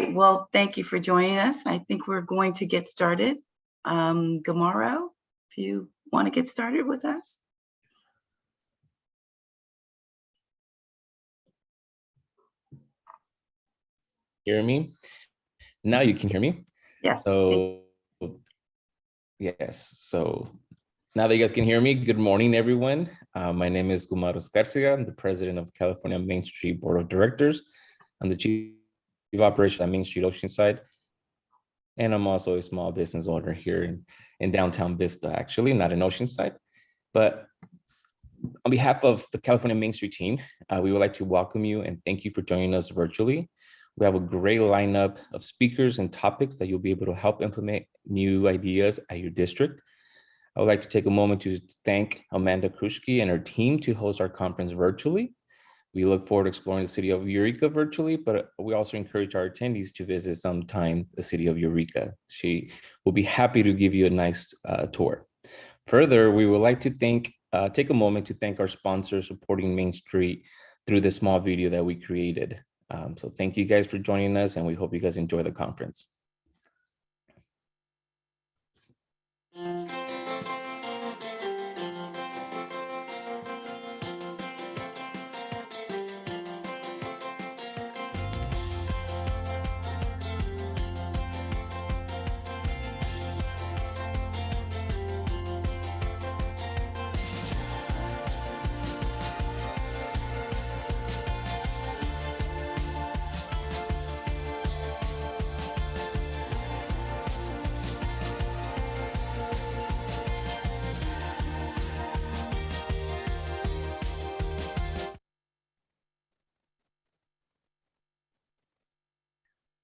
right, well, thank you for joining us. I think we're going to get started. Gamaro, if you want to get started with us. Hear me? Now you can hear me? Yes. So, yes. So now that you guys can hear me, good morning, everyone. My name is Gumaro Escarcega. I'm the president of California Main Street Board of Directors. I'm the chief of operations at Main Street Oceanside. And I'm also a small business owner here in downtown Vista, actually, not in Oceanside. But on behalf of the California Main Street team, we would like to welcome you and thank you for joining us virtually. We have a great lineup of speakers and topics that you'll be able to help implement new ideas at your district. I would like to take a moment to thank Amanda Kruschke and her team to host our conference virtually. We look forward to exploring the city of Eureka virtually, but we also encourage our attendees to visit sometime the city of Eureka. She will be happy to give you a nice tour. Further, we would like to take a moment to thank our sponsors supporting Main Street through this small video that we created. So thank you guys for joining us, and we hope you guys enjoy the conference.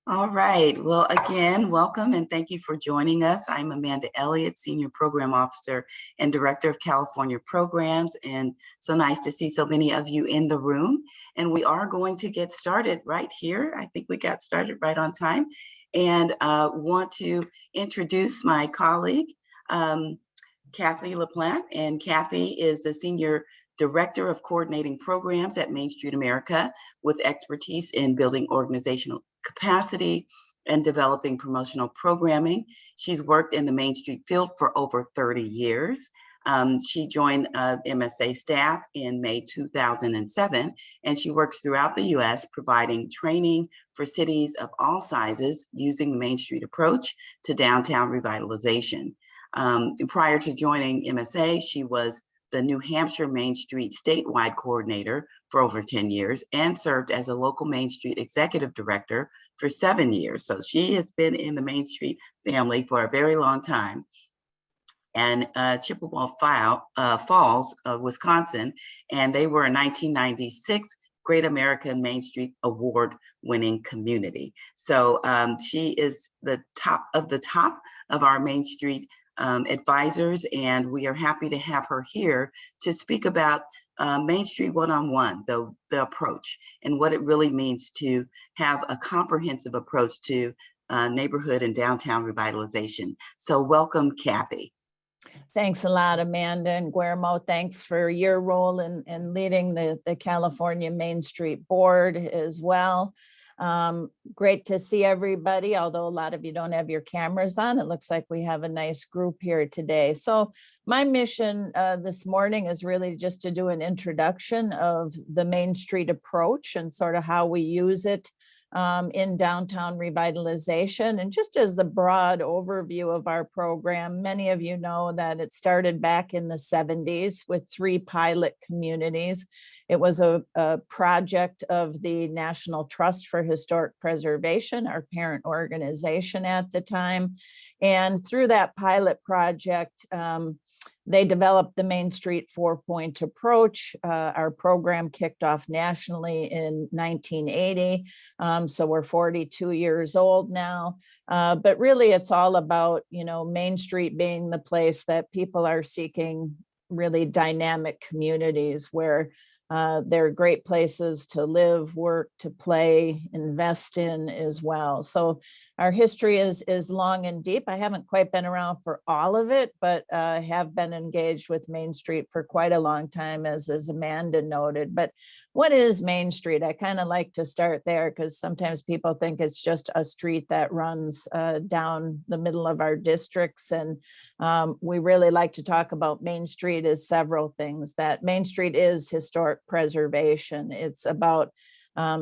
All right, well, again, welcome and thank you for joining us. I'm Amanda Elliott, Senior Program Officer and Director of California Programs, and so nice to see so many of you in the room. And we are going to get started right here. I think we got started right on time, and want to introduce my colleague, Kathy LaPlante, and Kathy is the Senior Director of Coordinating Programs at Main Street America with expertise in building organizational capacity and developing promotional programming. She's worked in the Main Street field for over 30 years. She joined MSA staff in May 2007, and she works throughout the US providing training for cities of all sizes using the Main Street approach to downtown revitalization. Prior to joining MSA, she was the New Hampshire Main Street statewide coordinator for over 10 years and served as a local Main Street executive director for 7 years. So she has been in the Main Street family for a very long time. And Chippewa Falls, Wisconsin, and they were a 1996 Great American Main Street Award winning community. So she is the top of our Main Street advisors, and we are happy to have her here to speak about Main Street one-on-one, the approach, and what it really means to have a comprehensive approach to neighborhood and downtown revitalization. So welcome, Kathy. Thanks a lot, Amanda, and Guillermo. Thanks for your role in leading the California Main Street Board as well. Great to see everybody, although a lot of you don't have your cameras on. It looks like we have a nice group here today. So my mission this morning is really just to do an introduction of the Main Street approach and sort of how we use it in downtown revitalization. And just as the broad overview of our program, many of you know that it started back in the 70s with 3 pilot communities. It was a project of the National Trust for Historic Preservation, our parent organization at the time. And through that pilot project, they developed the Main Street 4-point approach. Our program kicked off nationally in 1980. So we're 42 years old now. But really it's all about, Main Street being the place that people are seeking really dynamic communities where they're great places to live, work, to play, invest in as well. So our history is long and deep. I haven't quite been around for all of it, but have been engaged with Main Street for quite a long time, as Amanda noted. But What is Main Street? I kind of like to start there because sometimes people think it's just a street that runs down the middle of our districts. And we really like to talk about Main Street as several things. That Main Street is historic preservation. It's about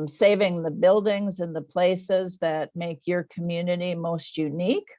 saving the buildings and the places that make your community most unique.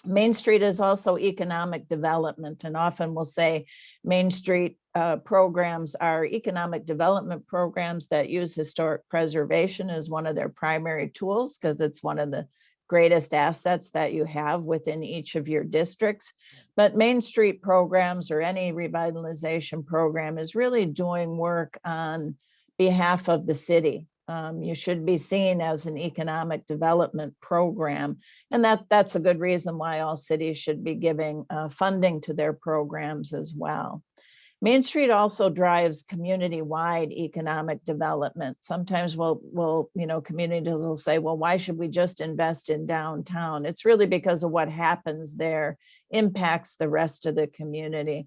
Main Street is also economic development, and often we'll say Main Street programs are economic development programs that use historic preservation as one of their primary tools, because it's one of the greatest assets that you have within each of your districts. But Main Street programs, or any revitalization program, is really doing work on behalf of the city. You should be seen as an economic development program. And that's a good reason why all cities should be giving funding to their programs as well. Main Street also drives community-wide economic development. Sometimes communities will say, well, why should we just invest in downtown? It's really because of what happens there impacts the rest of the community.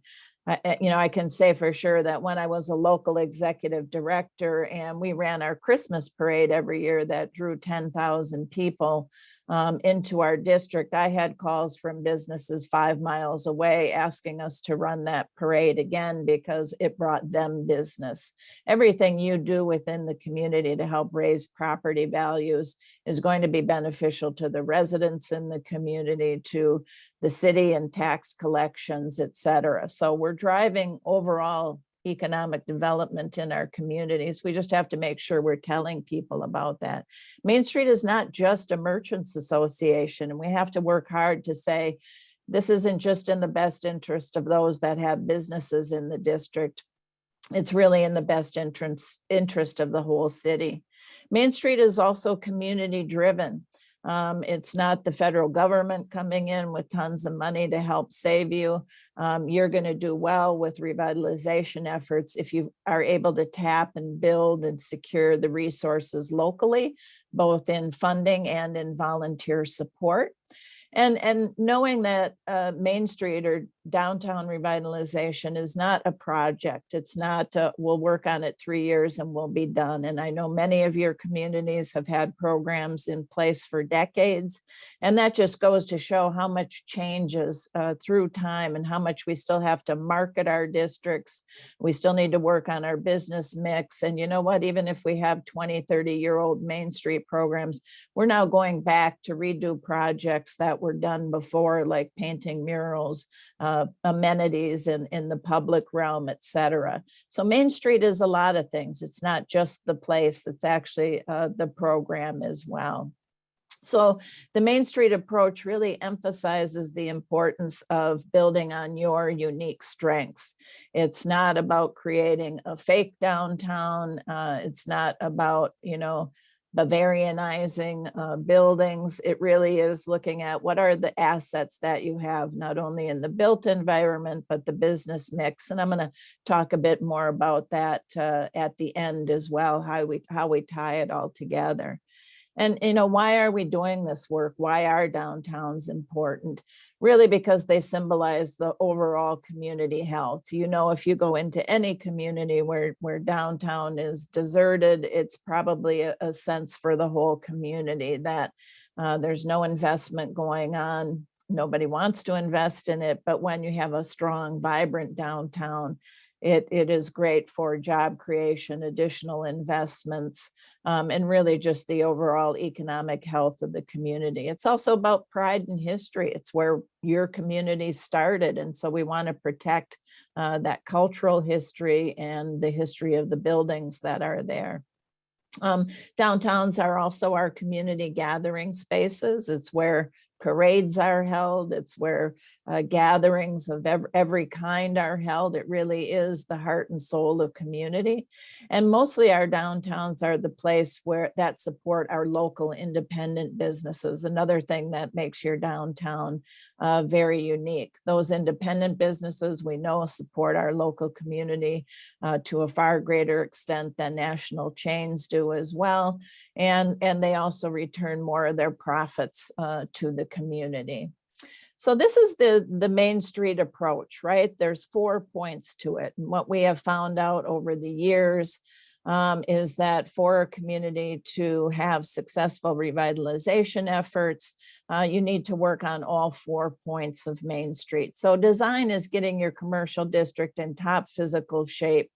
I can say for sure that when I was a local executive director and we ran our Christmas parade every year that drew 10,000 people into our district, I had calls from businesses 5 miles away asking us to run that parade again because it brought them business. Everything you do within the community to help raise property values is going to be beneficial to the residents in the community, to the city and tax collections, et cetera. So we're driving overall economic development in our communities. We just have to make sure we're telling people about that. Main Street is not just a merchants association, and we have to work hard to say, this isn't just in the best interest of those that have businesses in the district. It's really in the best interest of the whole city. Main Street is also community driven. It's not the federal government coming in with tons of money to help save you. You're going to do well with revitalization efforts if you are able to tap and build and secure the resources locally, both in funding and in volunteer support. And knowing that Main Street or downtown revitalization is not a project. It's not, we'll work on it 3 years and we'll be done. And I know many of your communities have had programs in place for decades. And that just goes to show how much changes through time and how much we still have to market our districts. We still need to work on our business mix. And you know what, even if we have 20, 30-year-old Main Street programs, we're now going back to redo projects that were done before, like painting murals, amenities in the public realm, et cetera. So Main Street is a lot of things. It's not just the place, it's actually the program as well. So the Main Street approach really emphasizes the importance of building on your unique strengths. It's not about creating a fake downtown. It's not about, Bavarianizing buildings. It really is looking at what are the assets that you have, not only in the built environment, but the business mix. And I'm going to talk a bit more about that at the end as well, how we tie it all together. And, why are we doing this work? Why are downtowns important? Really because they symbolize the overall community health. If you go into any community where downtown is deserted, it's probably a sense for the whole community that there's no investment going on. Nobody wants to invest in it. But when you have a strong, vibrant downtown, it is great for job creation, additional investments, and really just the overall economic health of the community. It's also about pride and history. It's where your community started. And so we want to protect that cultural history and the history of the buildings that are there. Downtowns are also our community gathering spaces. It's where parades are held. It's where gatherings of every kind are held. It really is the heart and soul of community. And mostly our downtowns are the place that support our local independent businesses. Another thing that makes your downtown very unique. Those independent businesses we know support our local community to a far greater extent than national chains do as well. And they also return more of their profits to the community. So this is the Main Street approach, right? There's 4 points to it. And what we have found out over the years is that for a community to have successful revitalization efforts, you need to work on all 4 points of Main Street. So design is getting your commercial district in top physical shape,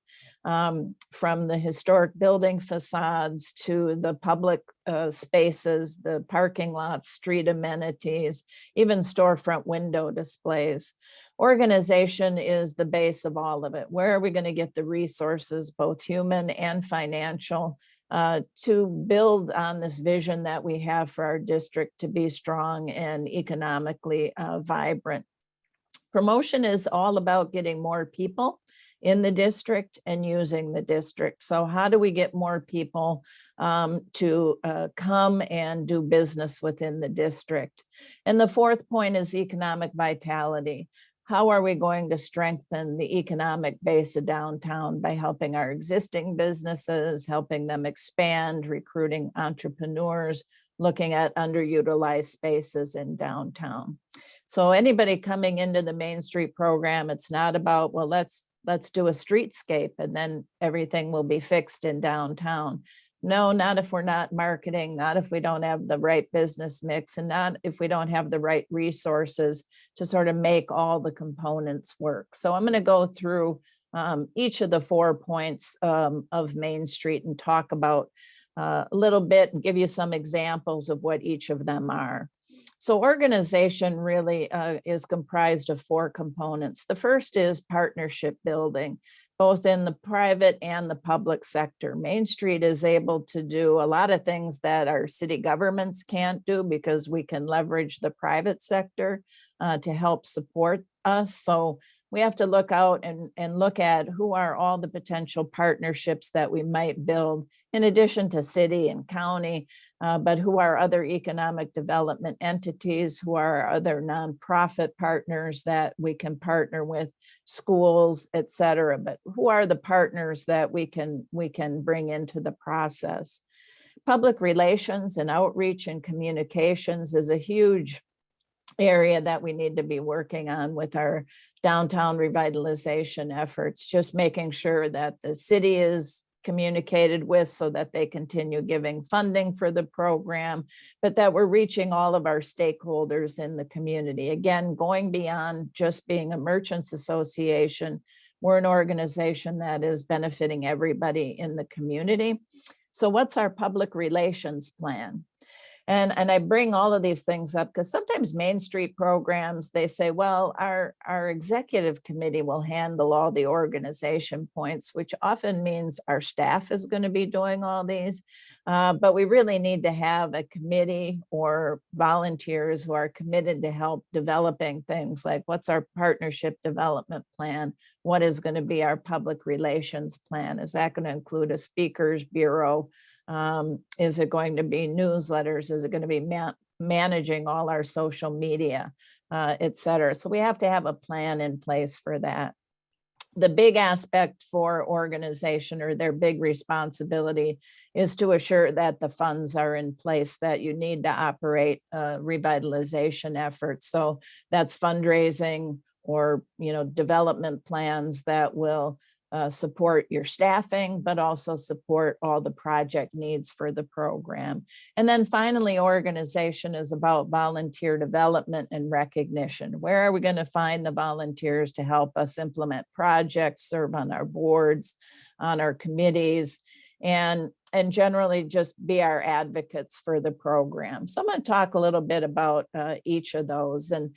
from the historic building facades to the public spaces, the parking lots, street amenities, even storefront window displays. Organization is the base of all of it. Where are we going to get the resources, both human and financial, to build on this vision that we have for our district to be strong and economically vibrant? Promotion is all about getting more people in the district and using the district. So how do we get more people to come and do business within the district? And the 4th point is economic vitality. How are we going to strengthen the economic base of downtown by helping our existing businesses, helping them expand, recruiting entrepreneurs, looking at underutilized spaces in downtown? So anybody coming into the Main Street program, it's not about, well, let's do a streetscape and then everything will be fixed in downtown. No, not if we're not marketing, not if we don't have the right business mix, and not if we don't have the right resources to sort of make all the components work. So I'm going to go through each of the 4 points of Main Street and talk about a little bit and give you some examples of what each of them are. So organization really is comprised of 4 components. The first is partnership building, both in the private and the public sector. Main Street is able to do a lot of things that our city governments can't do because we can leverage the private sector to help support us. So we have to look out and look at who are all the potential partnerships that we might build in addition to city and county, but who are other economic development entities, who are other nonprofit partners that we can partner with, schools, et cetera. But who are the partners that we can bring into the process? Public relations and outreach and communications is a huge area that we need to be working on with our downtown revitalization efforts, just making sure that the city is communicated with so that they continue giving funding for the program, but that we're reaching all of our stakeholders in the community. Again, going beyond just being a merchants association, we're an organization that is benefiting everybody in the community. So what's our public relations plan? And I bring all of these things up because sometimes Main Street programs, they say, well, our executive committee will handle all the organization points, which often means our staff is going to be doing all these. But we really need to have a committee or volunteers who are committed to help developing things like what's our partnership development plan? What is going to be our public relations plan? Is that going to include a speakers bureau? Is it going to be newsletters? Is it going to be managing all our social media, et cetera? So we have to have a plan in place for that. The big aspect for organization, or their big responsibility, is to assure that the funds are in place that you need to operate revitalization efforts. So that's fundraising or development plans that will support your staffing, but also support all the project needs for the program. And then finally, organization is about volunteer development and recognition. Where are we going to find the volunteers to help us implement projects, serve on our boards, on our committees, and generally just be our advocates for the program? So I'm going to talk a little bit about each of those. And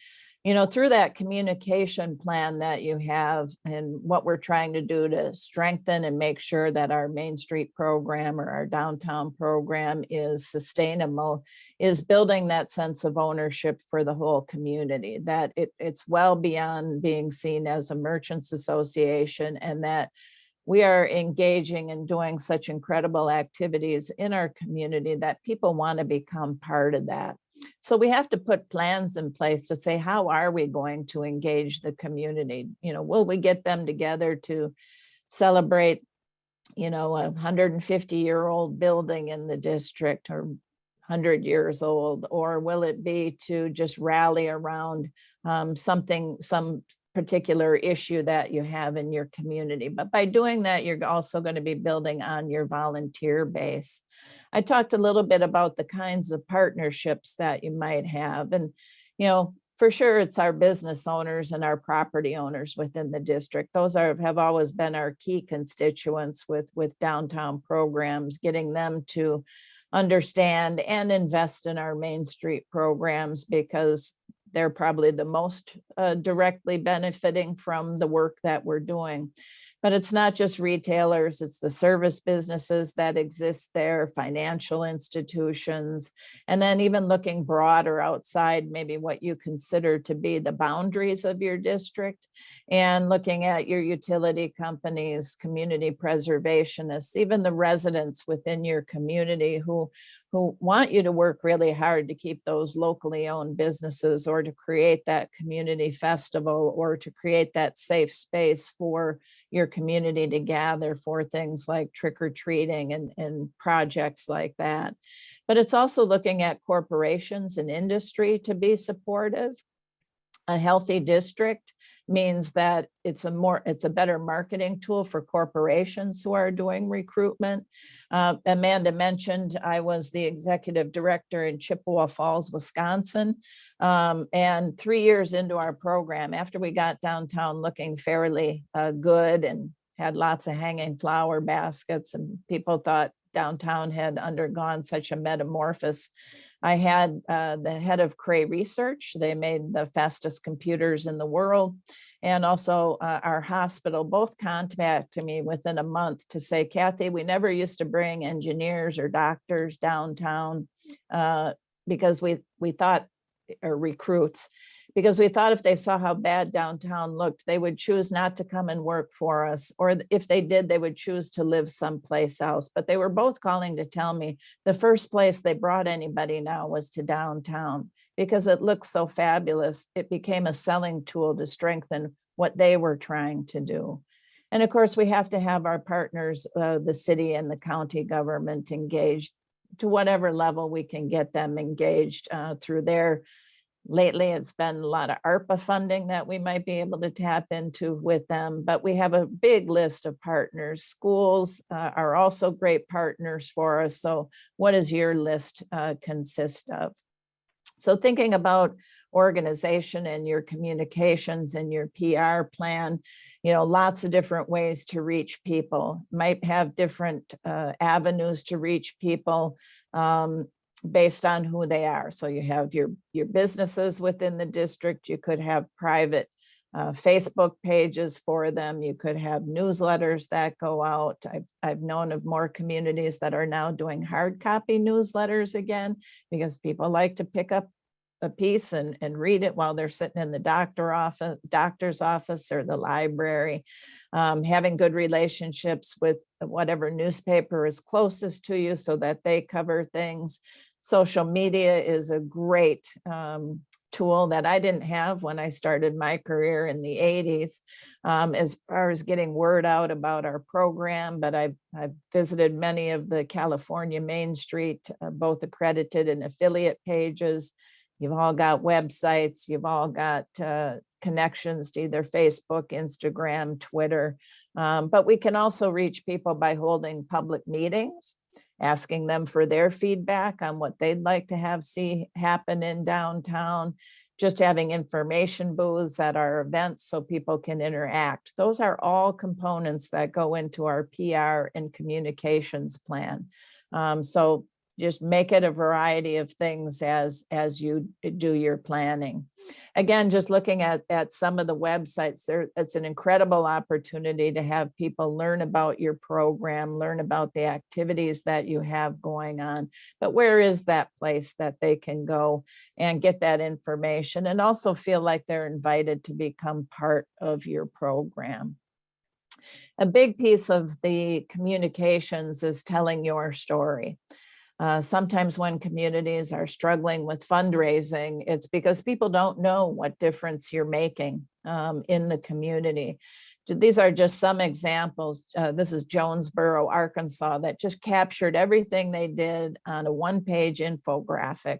through that communication plan that you have and what we're trying to do to strengthen and make sure that our Main Street program or our downtown program is sustainable, is building that sense of ownership for the whole community, that it's well beyond being seen as a merchants association, and that we are engaging and doing such incredible activities in our community that people want to become part of that. So we have to put plans in place to say, how are we going to engage the community? Will we get them together to celebrate, a 150-year-old building in the district, or 100 years old? Or will it be to just rally around some particular issue that you have in your community. But by doing that, you're also going to be building on your volunteer base. I talked a little bit about the kinds of partnerships that you might have. And, for sure, it's our business owners and our property owners within the district. Those have always been our key constituents with downtown programs, getting them to understand and invest in our Main Street programs, because they're probably the most directly benefiting from the work that we're doing. But it's not just retailers, it's the service businesses that exist there, financial institutions, and then even looking broader outside maybe what you consider to be the boundaries of your district, and looking at your utility companies, community preservationists, even the residents within your community who want you to work really hard to keep those locally owned businesses, or to create that community festival, or to create that safe space for your community to gather for things like trick or treating and projects like that. But it's also looking at corporations and industry to be supportive. A healthy district means that it's a better marketing tool for corporations who are doing recruitment. Amanda mentioned I was the executive director in Chippewa Falls, Wisconsin. And 3 years into our program, after we got downtown looking fairly good and had lots of hanging flower baskets, and people thought downtown had undergone such a metamorphosis, I had the head of Cray Research. They made the fastest computers in the world. And also our hospital both contacted me within a month to say, Kathy, we never used to bring engineers or doctors downtown because we thought, or recruits, because we thought if they saw how bad downtown looked, they would choose not to come and work for us. Or if they did, they would choose to live someplace else. But they were both calling to tell me the first place they brought anybody now was to downtown, because it looked so fabulous. It became a selling tool to strengthen what they were trying to do. And of course, we have to have our partners, the city and the county government, engaged to whatever level we can get them engaged through their. Lately, it's been a lot of ARPA funding that we might be able to tap into with them, but we have a big list of partners. Schools are also great partners for us. So what does your list consist of? So thinking about organization and your communications and your PR plan, lots of different ways to reach people. Might have different avenues to reach people based on who they are. So you have your businesses within the district. You could have private Facebook pages for them. You could have newsletters that go out. I've known of more communities that are now doing hard copy newsletters again, because people like to pick up a piece and read it while they're sitting in the doctor's office or the library. Having good relationships with whatever newspaper is closest to you so that they cover things. Social media is a great tool that I didn't have when I started my career in the 80s, as far as getting word out about our program. But I've visited many of the California Main Street, both accredited and affiliate pages. You've all got websites, you've all got connections to either Facebook, Instagram, Twitter. But we can also reach people by holding public meetings, asking them for their feedback on what they'd like to see happen in downtown, just having information booths at our events so people can interact. Those are all components that go into our PR and communications plan. So just make it a variety of things as you do your planning. Again, just looking at some of the websites there, it's an incredible opportunity to have people learn about your program, learn about the activities that you have going on. But where is that place that they can go and get that information, and also feel like they're invited to become part of your program? A big piece of the communications is telling your story. Sometimes when communities are struggling with fundraising, it's because people don't know what difference you're making in the community. These are just some examples. This is Jonesboro, Arkansas, that just captured everything they did on a one-page infographic.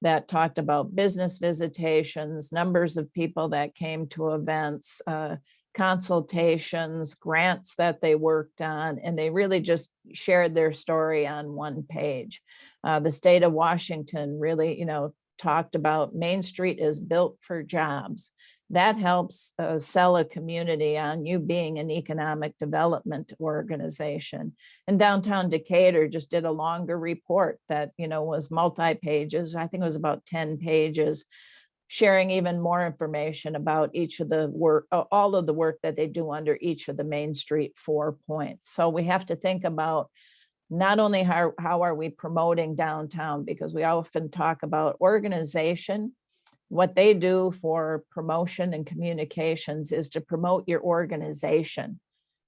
that talked about business visitations, numbers of people that came to events, consultations, grants that they worked on, and they really just shared their story on one page. The state of Washington really, talked about Main Street is built for jobs. That helps sell a community on you being an economic development organization. And downtown Decatur just did a longer report that, was multi-pages. I think it was about 10 pages, sharing even more information about each of the work, all of the work that they do under each of the Main Street 4 points. So we have to think about not only how are we promoting downtown, because we often talk about organization. What they do for promotion and communications is to promote your organization.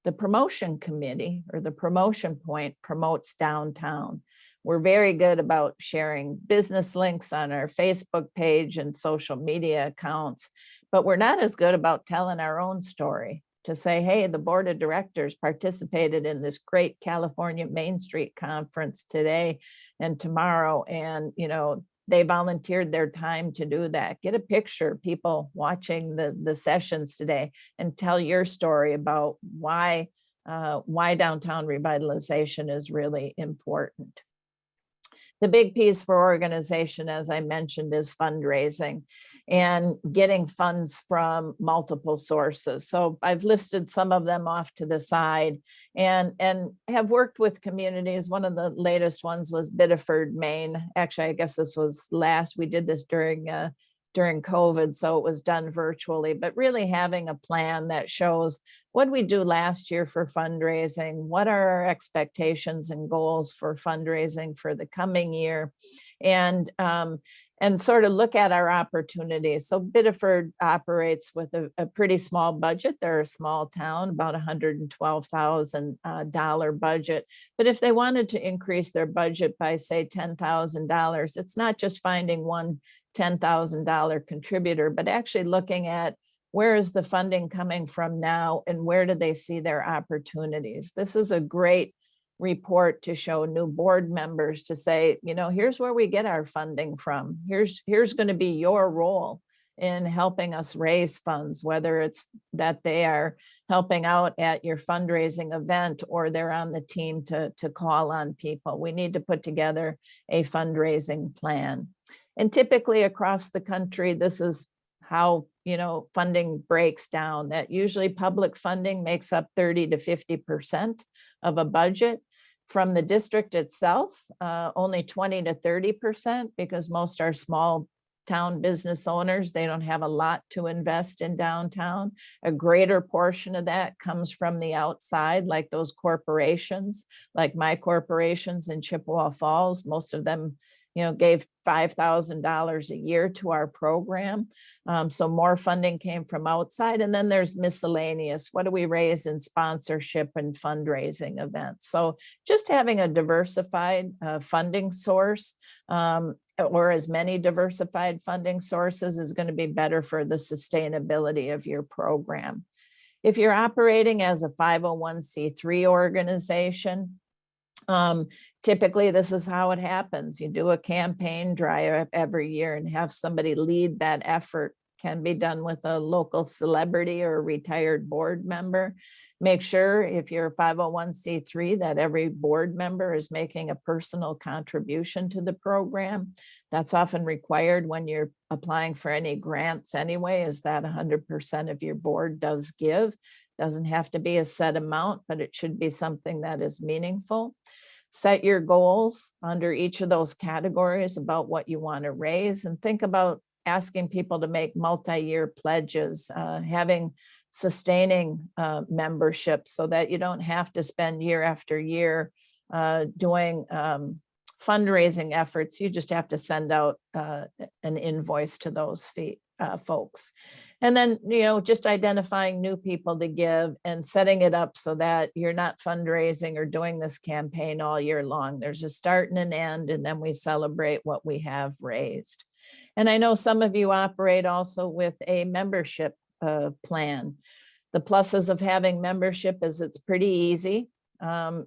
The promotion committee or the promotion point promotes downtown. We're very good about sharing business links on our Facebook page and social media accounts, but we're not as good about telling our own story, to say, hey, the board of directors participated in this great California Main Street conference today and tomorrow. And, they volunteered their time to do that. Get a picture of people watching the sessions today and tell your story about why downtown revitalization is really important. The big piece for organization, as I mentioned, is fundraising and getting funds from multiple sources. So I've listed some of them off to the side and have worked with communities. One of the latest ones was Biddeford, Maine. Actually, I guess this was we did this during COVID, so it was done virtually, but really having a plan that shows what we do last year for fundraising, what are our expectations and goals for fundraising for the coming year, and sort of look at our opportunities. So Biddeford operates with a pretty small budget. They're a small town, about $112,000 budget. But if they wanted to increase their budget by, say, $10,000, it's not just finding one $10,000 contributor, but actually looking at where is the funding coming from now and where do they see their opportunities. This is a great report to show new board members to say, here's where we get our funding from. Here's going to be your role in helping us raise funds, whether it's that they are helping out at your fundraising event or they're on the team to call on people. We need to put together a fundraising plan. And typically across the country, this is how, funding breaks down. That usually public funding makes up 30 to 50% of a budget. From the district itself, only 20 to 30%, because most are small town business owners. They don't have a lot to invest in downtown. A greater portion of that comes from the outside, like those corporations, like my corporations in Chippewa Falls. Most of them gave $5,000 a year to our program. So more funding came from outside. And then there's miscellaneous. What do we raise in sponsorship and fundraising events? So just having a diversified funding source or as many diversified funding sources is going to be better for the sustainability of your program. If you're operating as a 501c3 organization, typically this is how it happens. You do a campaign drive every year and have somebody lead that effort. Can be done with a local celebrity or a retired board member. Make sure if you're a 501c3 that every board member is making a personal contribution to the program. That's often required when you're applying for any grants anyway, is that 100% of your board does give. Doesn't have to be a set amount, but it should be something that is meaningful. Set your goals under each of those categories about what you want to raise, and think about asking people to make multi-year pledges, having sustaining membership so that you don't have to spend year after year doing fundraising efforts. You just have to send out an invoice to those folks. And then, just identifying new people to give and setting it up so that you're not fundraising or doing this campaign all year long. There's a start and an end, and then we celebrate what we have raised. And I know some of you operate also with a membership plan. The pluses of having membership is it's pretty easy.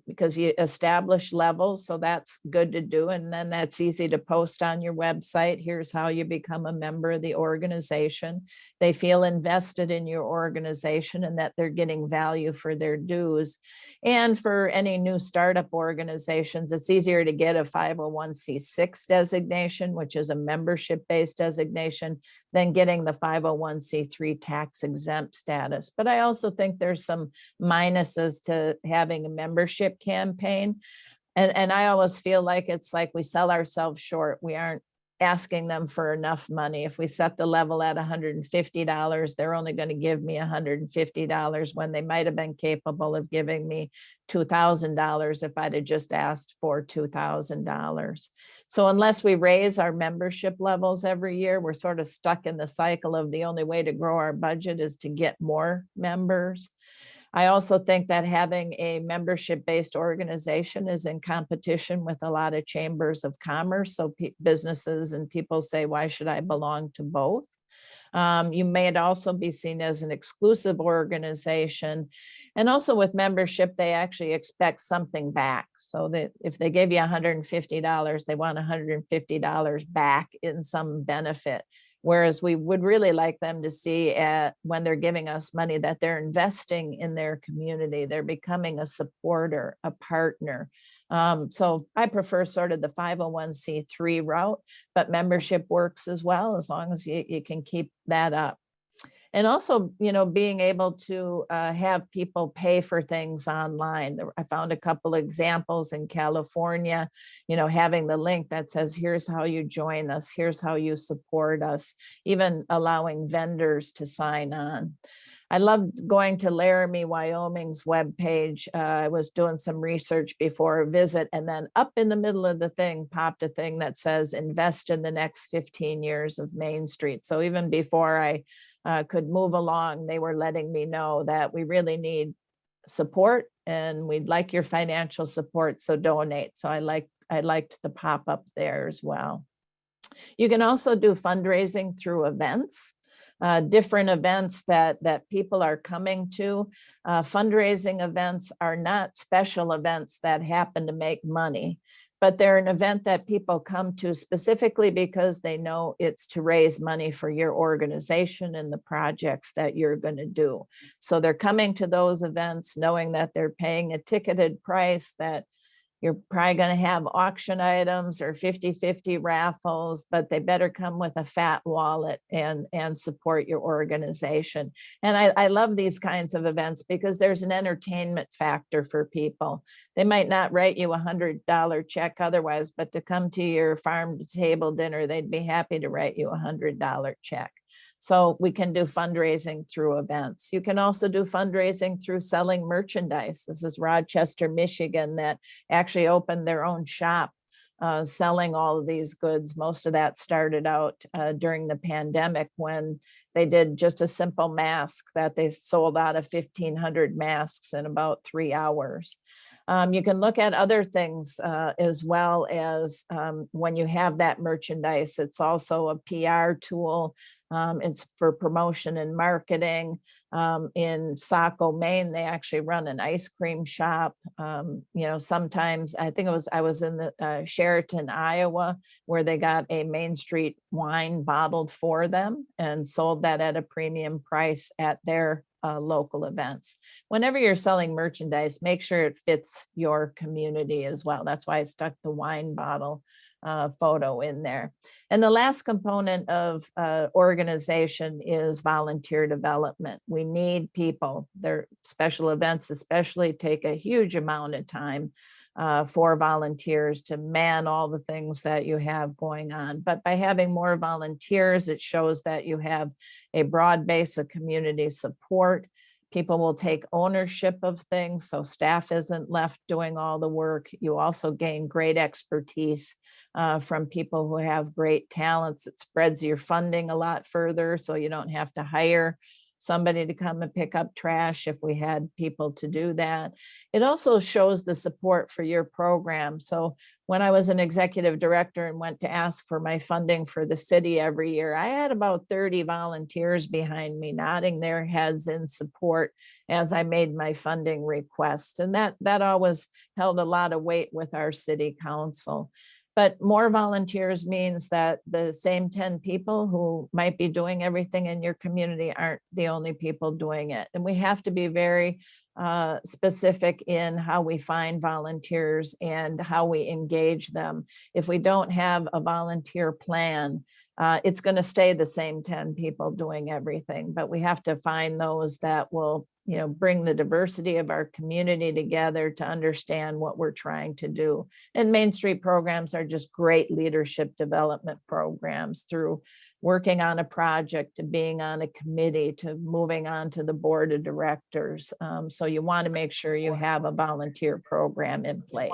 because you establish levels. So that's good to do. And then that's easy to post on your website. Here's how you become a member of the organization. They feel invested in your organization and that they're getting value for their dues. And for any new startup organizations, it's easier to get a 501c6 designation, which is a membership-based designation, than getting the 501c3 tax exempt status. But I also think there's some minuses to having a membership campaign. And I always feel like it's like we sell ourselves short. We aren't asking them for enough money. If we set the level at $150, they're only going to give me $150 when they might have been capable of giving me $2,000 if I'd have just asked for $2,000. So unless we raise our membership levels every year, we're sort of stuck in the cycle of the only way to grow our budget is to get more members. I also think that having a membership-based organization is in competition with a lot of chambers of commerce. So businesses and people say, why should I belong to both? You may also be seen as an exclusive organization. And also with membership, they actually expect something back. So that if they give you $150, they want $150 back in some benefit. Whereas we would really like them to see when they're giving us money that they're investing in their community. They're becoming a supporter, a partner. So I prefer sort of the 501c3 route, but membership works as well, as long as you can keep that up. And also, being able to have people pay for things online. I found a couple examples in California, having the link that says, here's how you join us, here's how you support us, even allowing vendors to sign on. I loved going to Laramie, Wyoming's webpage. I was doing some research before a visit, and then up in the middle of the thing popped a thing that says, invest in the next 15 years of Main Street. So even before I could move along, they were letting me know that we really need support and we'd like your financial support, so donate. So I liked the pop-up there as well. You can also do fundraising through events. Different events that people are coming to. Fundraising events are not special events that happen to make money, but they're an event that people come to specifically because they know it's to raise money for your organization and the projects that you're going to do. So they're coming to those events knowing that they're paying a ticketed price, that you're probably going to have auction items or 50-50 raffles, but they better come with a fat wallet and support your organization. And I love these kinds of events because there's an entertainment factor for people. They might not write you $100 check otherwise, but to come to your farm to table dinner, they'd be happy to write you $100 check. So we can do fundraising through events. You can also do fundraising through selling merchandise. This is Rochester, Michigan, that actually opened their own shop selling all of these goods. Most of that started out during the pandemic when they did just a simple mask that they sold out of 1,500 masks in about 3 hours. You can look at other things as well as when you have that merchandise. It's also a PR tool. It's for promotion and marketing. In Saco, Maine, they actually run an ice cream shop. Sometimes I was in the Sheraton, Iowa, where they got a Main Street wine bottled for them and sold that at a premium price at their local events. Whenever you're selling merchandise, make sure it fits your community as well. That's why I stuck the wine bottle photo in there. And the last component of organization is volunteer development. We need people. Their special events especially take a huge amount of time for volunteers to man all the things that you have going on. But by having more volunteers, it shows that you have a broad base of community support. People will take ownership of things, so staff isn't left doing all the work. You also gain great expertise from people who have great talents. It spreads your funding a lot further, so you don't have to hire somebody to come and pick up trash if we had people to do that. It also shows the support for your program. So when I was an executive director and went to ask for my funding for the city every year, I had about 30 volunteers behind me nodding their heads in support as I made my funding request. And that always held a lot of weight with our city council. But more volunteers means that the same 10 people who might be doing everything in your community aren't the only people doing it. And we have to be very specific in how we find volunteers and how we engage them. If we don't have a volunteer plan, it's going to stay the same 10 people doing everything, but we have to find those that will, bring the diversity of our community together to understand what we're trying to do. And Main Street programs are just great leadership development programs, through working on a project to being on a committee to moving on to the board of directors. So you want to make sure you have a volunteer program in place.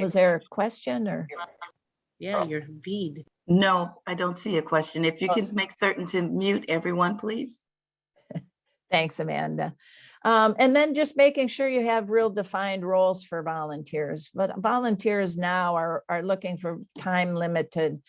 Was there a question or? Yeah, you're V'd. No, I don't see a question. If you can make certain to mute everyone, please. Thanks, Amanda. And then just making sure you have real defined roles for volunteers. But volunteers now are looking for time limited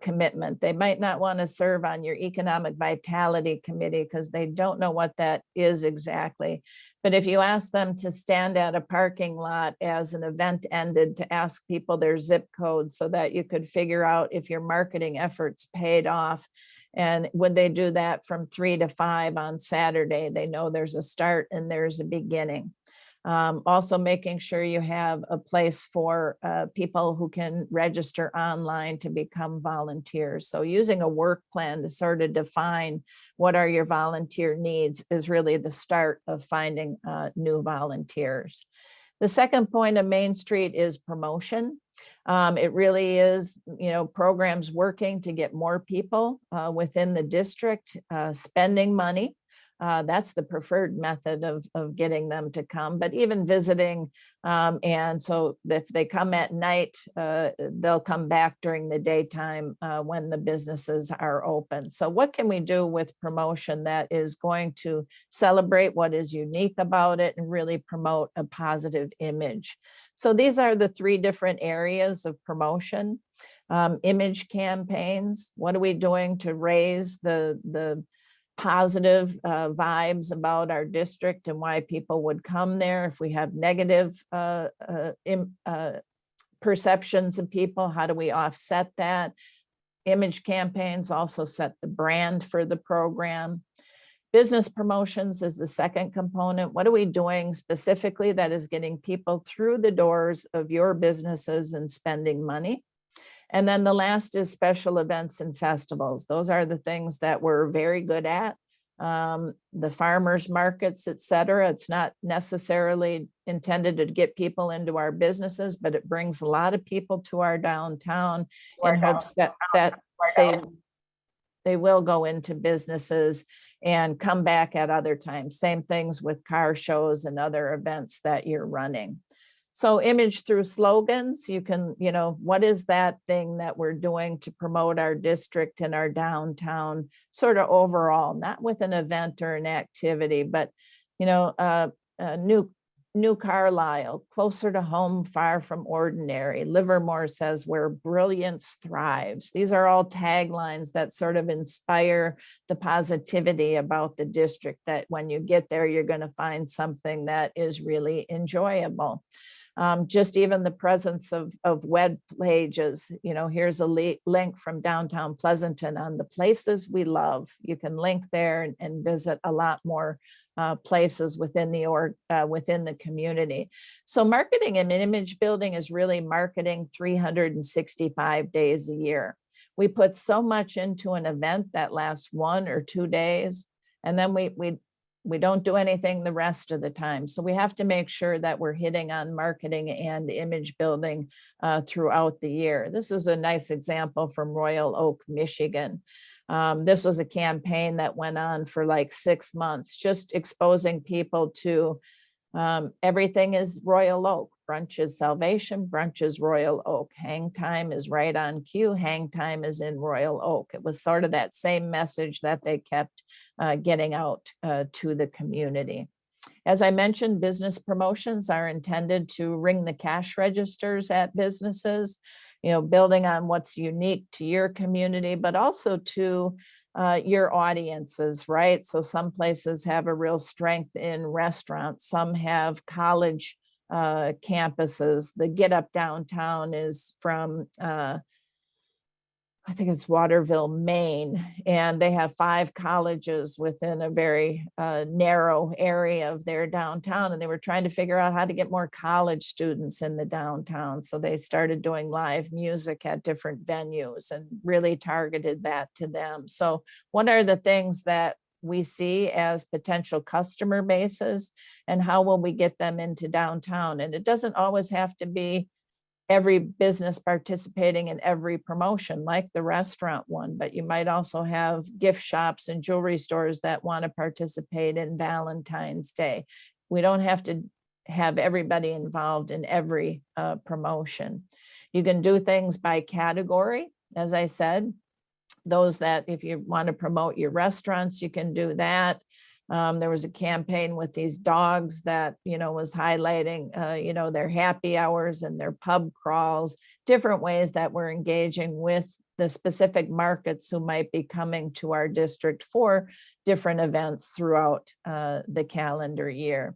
commitment. They might not want to serve on your economic vitality committee because they don't know what that is exactly. But if you ask them to stand at a parking lot as an event ended to ask people their zip code so that you could figure out if your marketing efforts paid off. And when they do that from 3 to 5 on Saturday, they know there's a start and there's a beginning. Also making sure you have a place for people who can register online to become volunteers. So using a work plan to sort of define what are your volunteer needs is really the start of finding new volunteers. The second point of Main Street is promotion. It really is, programs working to get more people within the district spending money. That's the preferred method of getting them to come, but even visiting. And so if they come at night, they'll come back during the daytime when the businesses are open. So what can we do with promotion that is going to celebrate what is unique about it and really promote a positive image? So these are the 3 different areas of promotion. Image campaigns. What are we doing to raise the positive vibes about our district and why people would come there? If we have negative perceptions of people, how do we offset that? Image campaigns also set the brand for the program. Business promotions is the second component. What are we doing specifically that is getting people through the doors of your businesses and spending money? And then the last is special events and festivals. Those are the things that we're very good at. The farmers markets, et cetera. It's not necessarily intended to get people into our businesses, but it brings a lot of people to our downtown in hopes that they will go into businesses and come back at other times. Same things with car shows and other events that you're running. So image through slogans, you can, what is that thing that we're doing to promote our district and our downtown sort of overall, not with an event or an activity, but, New Carlisle, closer to home, far from ordinary. Livermore says where brilliance thrives. These are all taglines that sort of inspire the positivity about the district, that when you get there, you're going to find something that is really enjoyable. Just even the presence of web pages, here's a link from downtown Pleasanton on the places we love. You can link there and visit a lot more places within the community. So marketing and image building is really marketing 365 days a year. We put so much into an event that lasts 1 or 2 days, and then we don't do anything the rest of the time. So we have to make sure that we're hitting on marketing and image building throughout the year. This is a nice example from Royal Oak, Michigan. This was a campaign that went on for like 6 months, just exposing people to everything is Royal Oak. brunch is salvation, brunch is Royal Oak. Hang time is right on cue. Hang time is in Royal Oak. It was sort of that same message that they kept getting out to the community. As I mentioned, business promotions are intended to ring the cash registers at businesses, building on what's unique to your community, but also to your audiences, right? So some places have a real strength in restaurants. Some have college campuses. The Get Up Downtown is from I think it's Waterville, Maine, and they have 5 colleges within a very narrow area of their downtown. And they were trying to figure out how to get more college students in the downtown. So they started doing live music at different venues and really targeted that to them. So what are the things that we see as potential customer bases, and how will we get them into downtown? And it doesn't always have to be every business participating in every promotion like the restaurant one, but you might also have gift shops and jewelry stores that want to participate in Valentine's Day. We don't have to have everybody involved in every promotion. You can do things by category, as I said. Those that, if you want to promote your restaurants, you can do that. There was a campaign with these dogs that, was highlighting, their happy hours and their pub crawls, different ways that we're engaging with the specific markets who might be coming to our district for different events throughout the calendar year.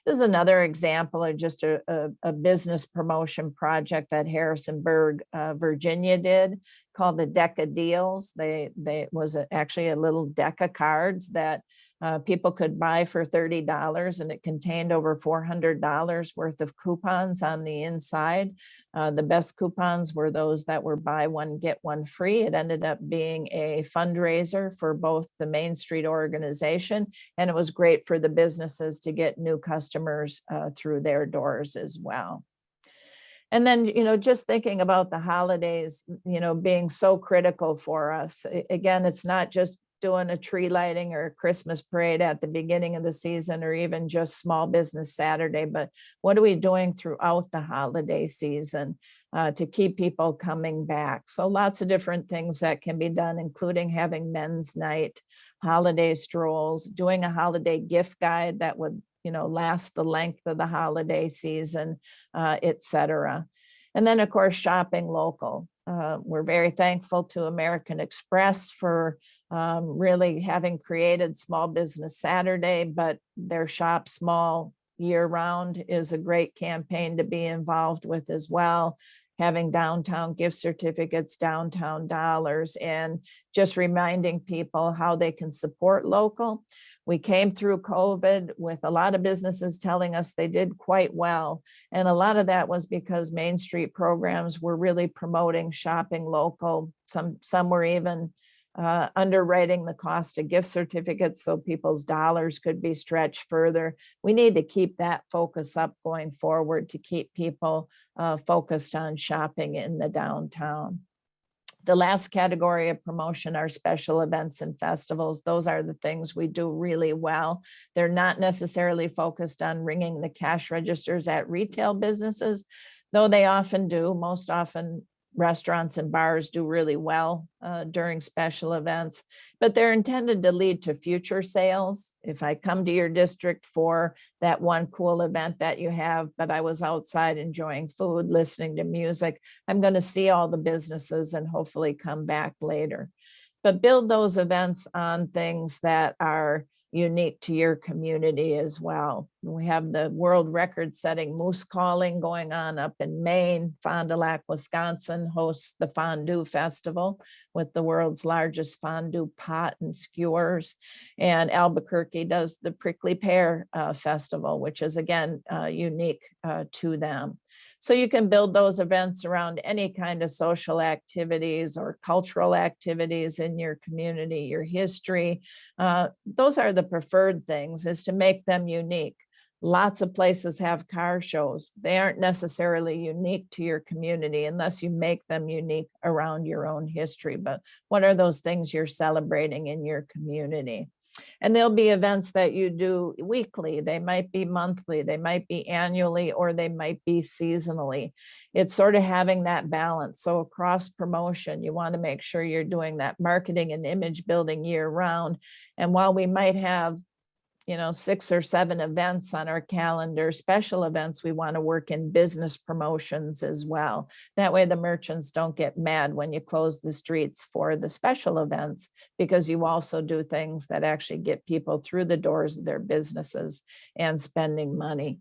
This is another example of just a business promotion project that Harrisonburg, Virginia did, called the Deck of Deals. They was actually a little deck of cards that people could buy for $30, and it contained over $400 worth of coupons on the inside. The best coupons were those that were buy one, get one free. It ended up being a fundraiser for both the Main Street organization, and it was great for the businesses to get new customers through their doors as well. And then, just thinking about the holidays, being so critical for us. Again, it's not just doing a tree lighting or a Christmas parade at the beginning of the season, or even just Small Business Saturday, but what are we doing throughout the holiday season to keep people coming back? So lots of different things that can be done, including having men's night, holiday strolls, doing a holiday gift guide that would last the length of the holiday season, et cetera. And then, of course, shopping local. We're very thankful to American Express for really having created Small Business Saturday, but their Shop Small Year Round is a great campaign to be involved with as well. Having downtown gift certificates, downtown dollars, and just reminding people how they can support local. We came through COVID with a lot of businesses telling us they did quite well. And a lot of that was because Main Street programs were really promoting shopping local. Some were even underwriting the cost of gift certificates so people's dollars could be stretched further. We need to keep that focus up going forward to keep people focused on shopping in the downtown. The last category of promotion are special events and festivals. Those are the things we do really well. They're not necessarily focused on ringing the cash registers at retail businesses, though they often do. Most often, restaurants and bars do really well during special events, but they're intended to lead to future sales. If I come to your district for that one cool event that you have, but I was outside enjoying food, listening to music, I'm going to see all the businesses and hopefully come back later. But build those events on things that are unique to your community as well. We have the world record setting moose calling going on up in Maine. Fond du Lac, Wisconsin hosts the Fondue Festival with the world's largest fondue pot and skewers. And Albuquerque does the Prickly Pear Festival, which is again unique to them. So you can build those events around any kind of social activities or cultural activities in your community, your history. Those are the preferred things, is to make them unique. Lots of places have car shows. They aren't necessarily unique to your community unless you make them unique around your own history. But what are those things you're celebrating in your community? And there'll be events that you do weekly, they might be monthly, they might be annually, or they might be seasonally. It's sort of having that balance. So across promotion, you want to make sure you're doing that marketing and image building year round. And while we might have 6 or 7 events on our calendar, special events, we want to work in business promotions as well. That way the merchants don't get mad when you close the streets for the special events, because you also do things that actually get people through the doors of their businesses and spending money.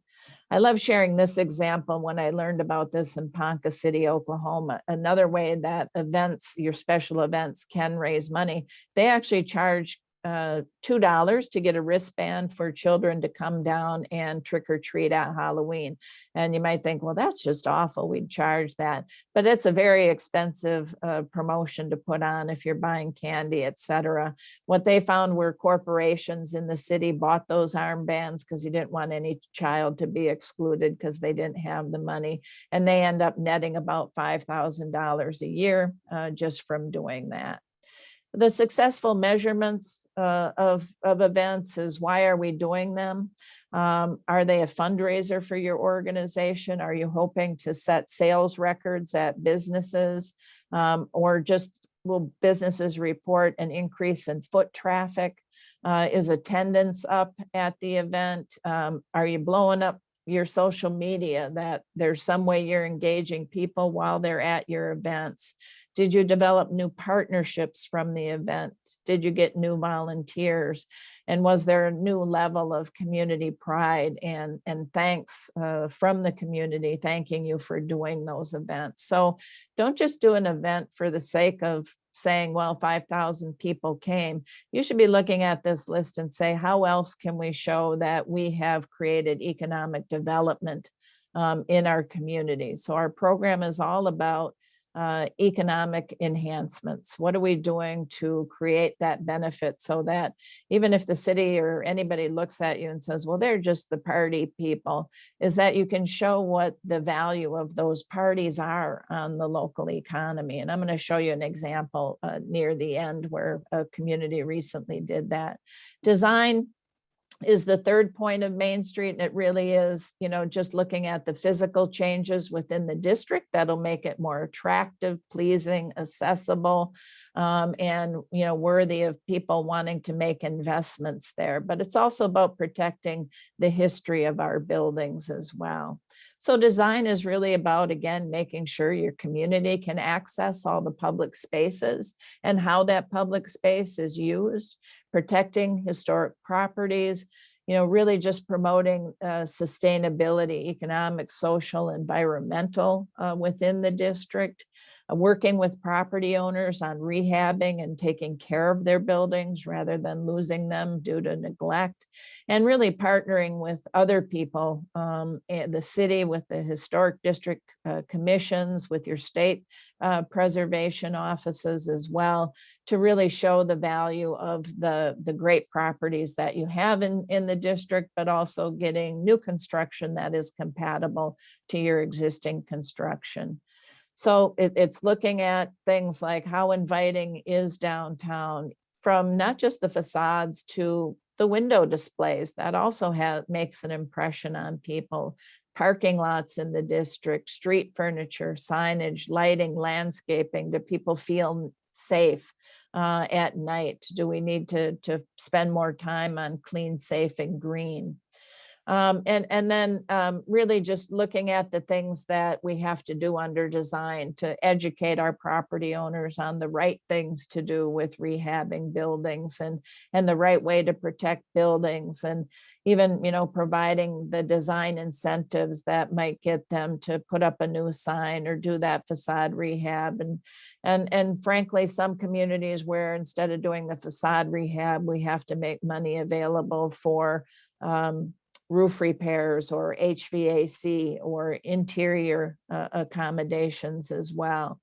I love sharing this example when I learned about this in Ponca City, Oklahoma. Another way that events, your special events, can raise money, they actually charge $2 to get a wristband for children to come down and trick or treat at Halloween. And you might think, well, that's just awful, we'd charge that. But it's a very expensive promotion to put on if you're buying candy, etc. What they found were corporations in the city bought those armbands because you didn't want any child to be excluded because they didn't have the money. And they end up netting about $5,000 a year just from doing that. The successful measurements of events is, why are we doing them? Are they a fundraiser for your organization? Are you hoping to set sales records at businesses? Or just will businesses report an increase in foot traffic? Is attendance up at the event? Are you blowing up your social media, that there's some way you're engaging people while they're at your events? Did you develop new partnerships from the event? Did you get new volunteers? And was there a new level of community pride and thanks from the community, thanking you for doing those events? So don't just do an event for the sake of saying, well, 5,000 people came. You should be looking at this list and say, how else can we show that we have created economic development in our community? So our program is all about economic enhancements. What are we doing to create that benefit so that even if the city or anybody looks at you and says, well, they're just the party people, is that you can show what the value of those parties are on the local economy. And I'm going to show you an example near the end where a community recently did that. Design is the third point of Main Street. And it really is, just looking at the physical changes within the district that'll make it more attractive, pleasing, accessible, and, worthy of people wanting to make investments there. But it's also about protecting the history of our buildings as well. So design is really about, again, making sure your community can access all the public spaces and how that public space is used, protecting historic properties, really just promoting sustainability, economic, social, environmental within the district, working with property owners on rehabbing and taking care of their buildings rather than losing them due to neglect, and really partnering with other people, the city, with the historic district commissions, with your state preservation offices as well, to really show the value of the great properties that you have in the district, but also getting new construction that is compatible to your existing construction. So it's looking at things like how inviting is downtown, from not just the facades to the window displays. That also makes an impression on people. Parking lots in the district, street furniture, signage, lighting, landscaping. Do people feel safe at night? Do we need to spend more time on clean, safe, and green? And then really just looking at the things that we have to do under design to educate our property owners on the right things to do with rehabbing buildings and the right way to protect buildings, and even, providing the design incentives that might get them to put up a new sign or do that facade rehab. And frankly, some communities where instead of doing the facade rehab, we have to make money available for roof repairs or HVAC or interior accommodations as well.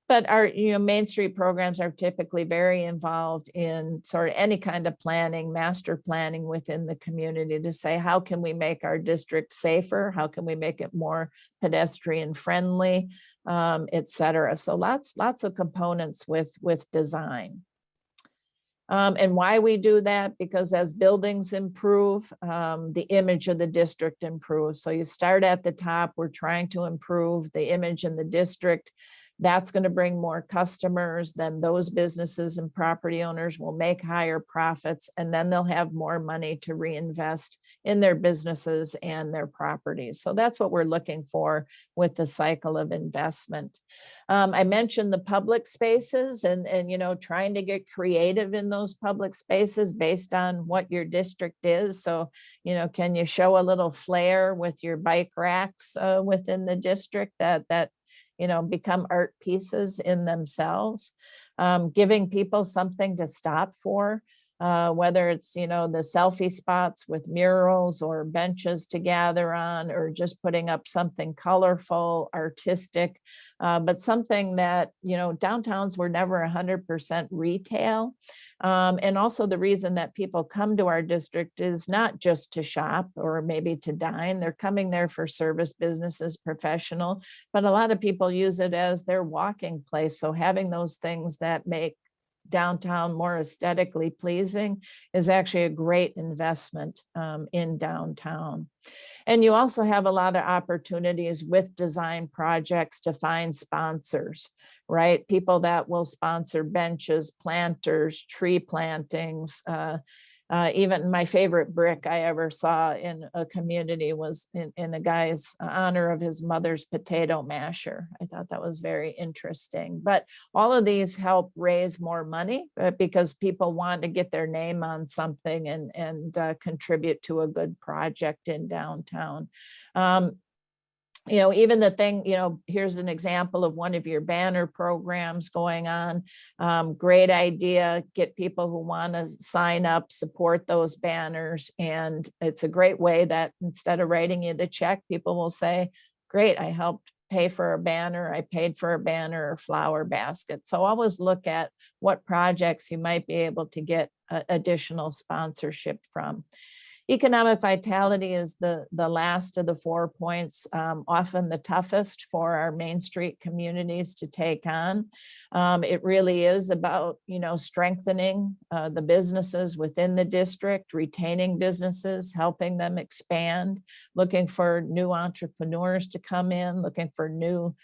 But our Main Street programs are typically very involved in sort of any kind of planning, master planning within the community to say, how can we make our district safer? How can we make it more pedestrian friendly, et cetera. So lots of components with design. And why we do that, because as buildings improve, the image of the district improves. So you start at the top, we're trying to improve the image in the district. That's going to bring more customers. Then those businesses and property owners will make higher profits, and then they'll have more money to reinvest in their businesses and their properties. So that's what we're looking for with the cycle of investment. I mentioned the public spaces and you know, trying to get creative in those public spaces based on what your district is. So, you know, can you show a little flair with your bike racks within the district that you know, become art pieces in themselves, giving people something to stop for, whether it's, you know, the selfie spots with murals or benches to gather on, or just putting up something colorful, artistic, but something that, you know, downtowns were never 100% retail. And also the reason that people come to our district is not just to shop or maybe to dine. They're coming there for service businesses, professional, but a lot of people use it as their walking place. So having those things that make downtown more aesthetically pleasing is actually a great investment in downtown. And you also have a lot of opportunities with design projects to find sponsors, right? People that will sponsor benches, planters, tree plantings. Even my favorite brick I ever saw in a community was in a guy's honor of his mother's potato masher. I thought that was very interesting. But all of these help raise more money because people want to get their name on something and contribute to a good project in downtown. You know, even the thing, you know, here's an example of one of your banner programs going on. Great idea. Get people who want to sign up, support those banners. And it's a great way that instead of writing you the check, people will say, great, I helped pay for a banner, I paid for a banner or flower basket. So always look at what projects you might be able to get additional sponsorship from. Economic vitality is the last of the 4 points, often the toughest for our Main Street communities to take on. It really is about, you know, strengthening the businesses within the district, retaining businesses, helping them expand, looking for new entrepreneurs to come in, looking for new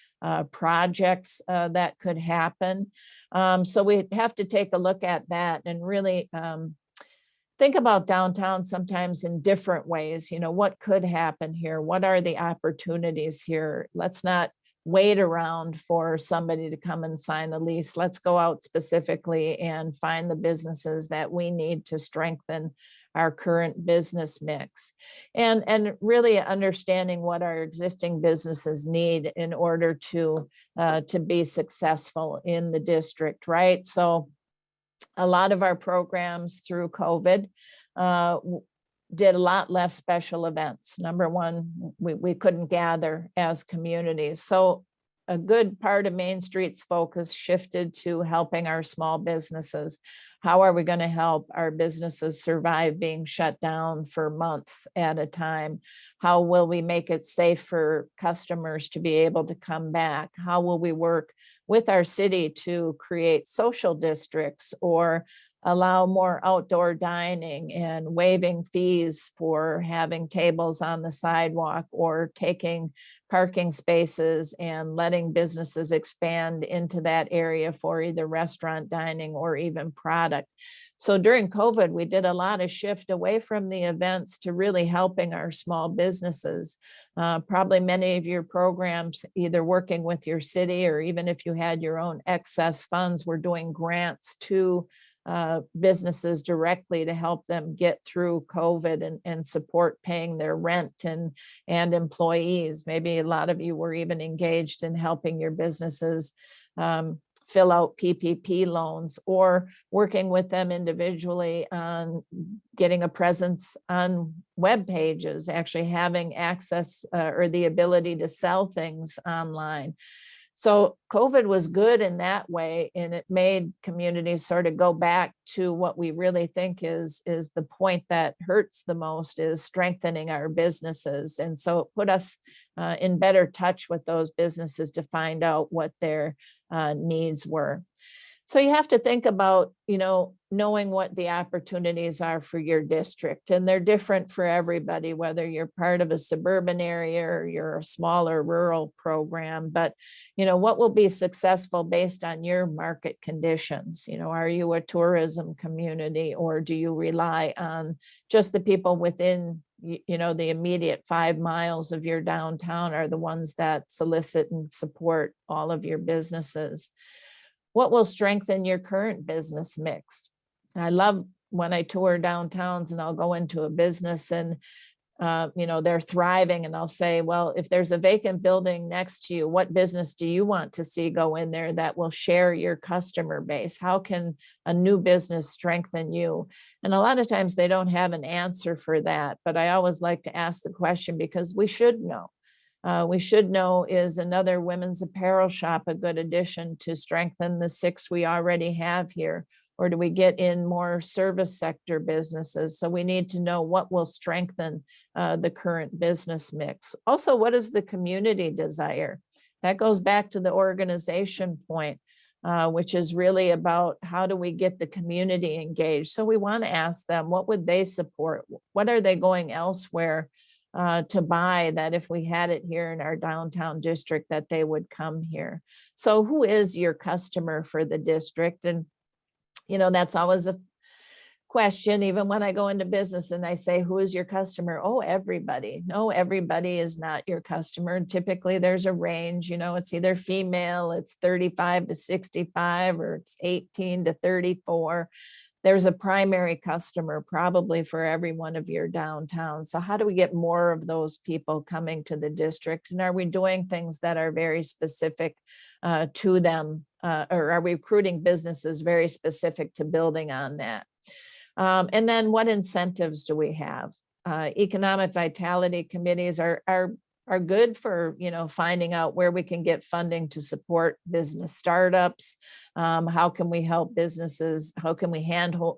projects that could happen. So we have to take a look at that and really think about downtown sometimes in different ways. You know, what could happen here? What are the opportunities here? Let's not wait around for somebody to come and sign a lease. Let's go out specifically and find the businesses that we need to strengthen our current business mix, and really understanding what our existing businesses need in order to be successful in the district, right? So a lot of our programs through COVID did a lot less special events. Number one, we couldn't gather as communities. So a good part of Main Street's focus shifted to helping our small businesses. How are we going to help our businesses survive being shut down for months at a time? How will we make it safe for customers to be able to come back? How will we work with our city to create social districts or allow more outdoor dining and waiving fees for having tables on the sidewalk or taking parking spaces and letting businesses expand into that area for either restaurant dining or even product. So during COVID, we did a lot of shift away from the events to really helping our small businesses. Probably many of your programs, either working with your city or even if you had your own excess funds, were doing grants to businesses directly to help them get through COVID and support paying their rent and employees. Maybe a lot of you were even engaged in helping your businesses fill out PPP loans or working with them individually on getting a presence on web pages, actually having access or the ability to sell things online. So COVID was good in that way, and it made communities sort of go back to what we really think is the point that hurts the most, is strengthening our businesses. And so it put us in better touch with those businesses to find out what their needs were. So you have to think about, knowing what the opportunities are for your district, and they're different for everybody, whether you're part of a suburban area or you're a smaller rural program. But, what will be successful based on your market conditions? Are you a tourism community, or do you rely on just the people within, the immediate 5 miles of your downtown are the ones that solicit and support all of your businesses? What will strengthen your current business mix? I love when I tour downtowns and I'll go into a business and, they're thriving, and I'll say, well, if there's a vacant building next to you, what business do you want to see go in there that will share your customer base? How can a new business strengthen you? And a lot of times they don't have an answer for that, but I always like to ask the question because we should know. We should know, is another women's apparel shop a good addition to strengthen the 6 we already have here? Or do we get in more service sector businesses? So we need to know what will strengthen the current business mix. Also, what is the community desire? That goes back to the organization point, which is really about how do we get the community engaged? So we want to ask them, what would they support? What are they going elsewhere to buy, that if we had it here in our downtown district, that they would come here? So who is your customer for the district? And, that's always a question, even when I go into business and I say, who is your customer? Oh, everybody. No, everybody is not your customer. And typically there's a range, it's either female, it's 35 to 65, or it's 18 to 34. There's a primary customer probably for every one of your downtowns. So how do we get more of those people coming to the district? And are we doing things that are very specific to them? Or are we recruiting businesses very specific to building on that? And then what incentives do we have? Economic vitality committees are good for, finding out where we can get funding to support business startups. How can we help businesses? How can we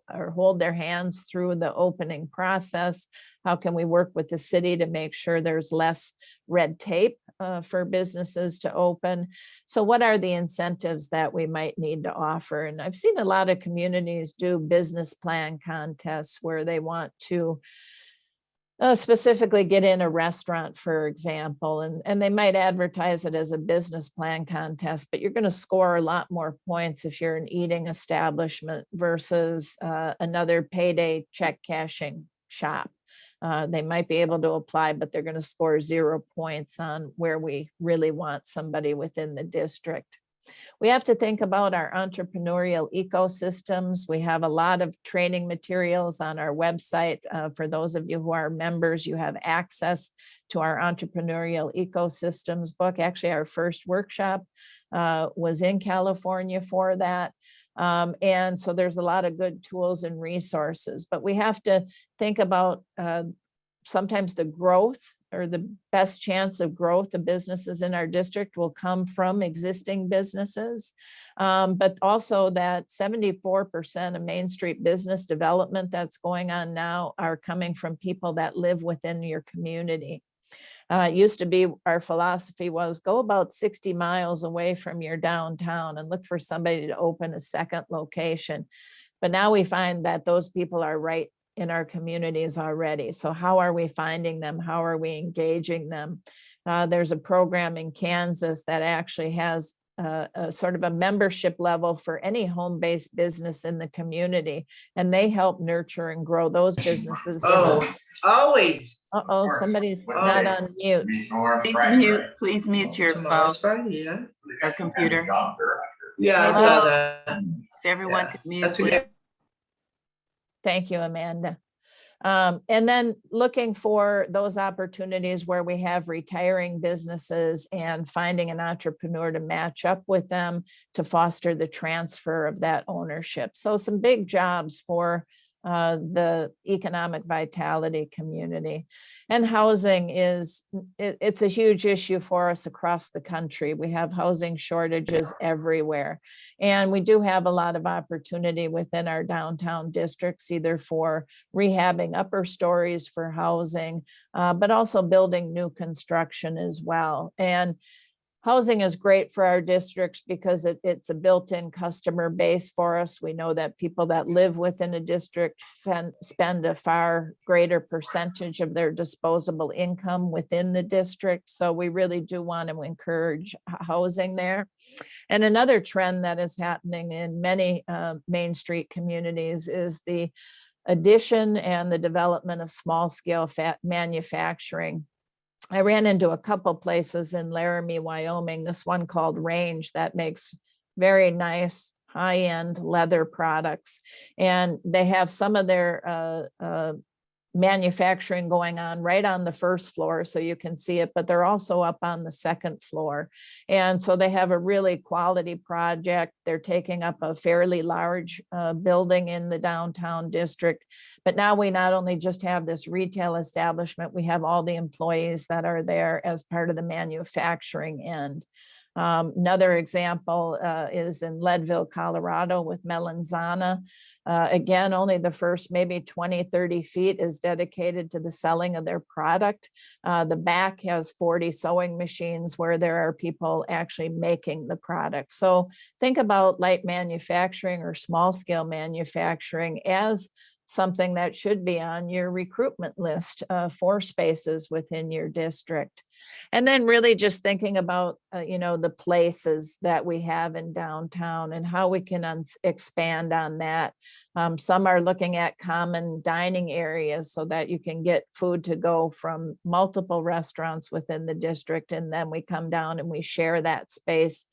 hold their hands through the opening process? How can we work with the city to make sure there's less red tape for businesses to open? So what are the incentives that we might need to offer? And I've seen a lot of communities do business plan contests where they want to specifically get in a restaurant, for example, and they might advertise it as a business plan contest, but you're going to score a lot more points if you're an eating establishment versus another payday check cashing shop. They might be able to apply, but they're going to score 0 points on where we really want somebody within the district. We have to think about our entrepreneurial ecosystems. We have a lot of training materials on our website. For those of you who are members, you have access to our entrepreneurial ecosystems book. Actually, our first workshop was in California for that. And so there's a lot of good tools and resources, but we have to think about sometimes the growth, or the best chance of growth of businesses in our district will come from existing businesses. But also that 74% of Main Street business development that's going on now are coming from people that live within your community. It used to be, our philosophy was go about 60 miles away from your downtown and look for somebody to open a second location. But now we find that those people are right in our communities already. So how are we finding them? How are we engaging them? There's a program in Kansas that actually has a sort of a membership level for any home-based business in the community, and they help nurture and grow those businesses. Oh, always. Uh-oh, somebody's not on mute. Please mute your phone or computer. Yeah, I saw that. If everyone could mute, That's a please. good. Thank you, Amanda. And then looking for those opportunities where we have retiring businesses and finding an entrepreneur to match up with them to foster the transfer of that ownership. So some big jobs for the economic vitality community. And housing it's a huge issue for us across the country. We have housing shortages everywhere. And we do have a lot of opportunity within our downtown districts, either for rehabbing upper stories for housing, but also building new construction as well. And Housing is great for our districts because it's a built-in customer base for us. We know that people that live within a district spend a far greater percentage of their disposable income within the district. So we really do want to encourage housing there. And another trend that is happening in many Main Street communities is the addition and the development of small-scale manufacturing. I ran into a couple places in Laramie, Wyoming, this one called Range that makes very nice high-end leather products. And they have some of their manufacturing going on right on the first floor, so you can see it, but they're also up on the second floor. And so they have a really quality project. They're taking up a fairly large building in the downtown district. But now we not only just have this retail establishment, we have all the employees that are there as part of the manufacturing end. Another example is in Leadville, Colorado with Melanzana. Again, only the first maybe 20, 30 feet is dedicated to the selling of their product. The back has 40 sewing machines where there are people actually making the product. So think about light manufacturing or small scale manufacturing as something that should be on your recruitment list for spaces within your district. And then really just thinking about, the places that we have in downtown and how we can expand on that. Some are looking at common dining areas so that you can get food to go from multiple restaurants within the district. And then we come down and we share that space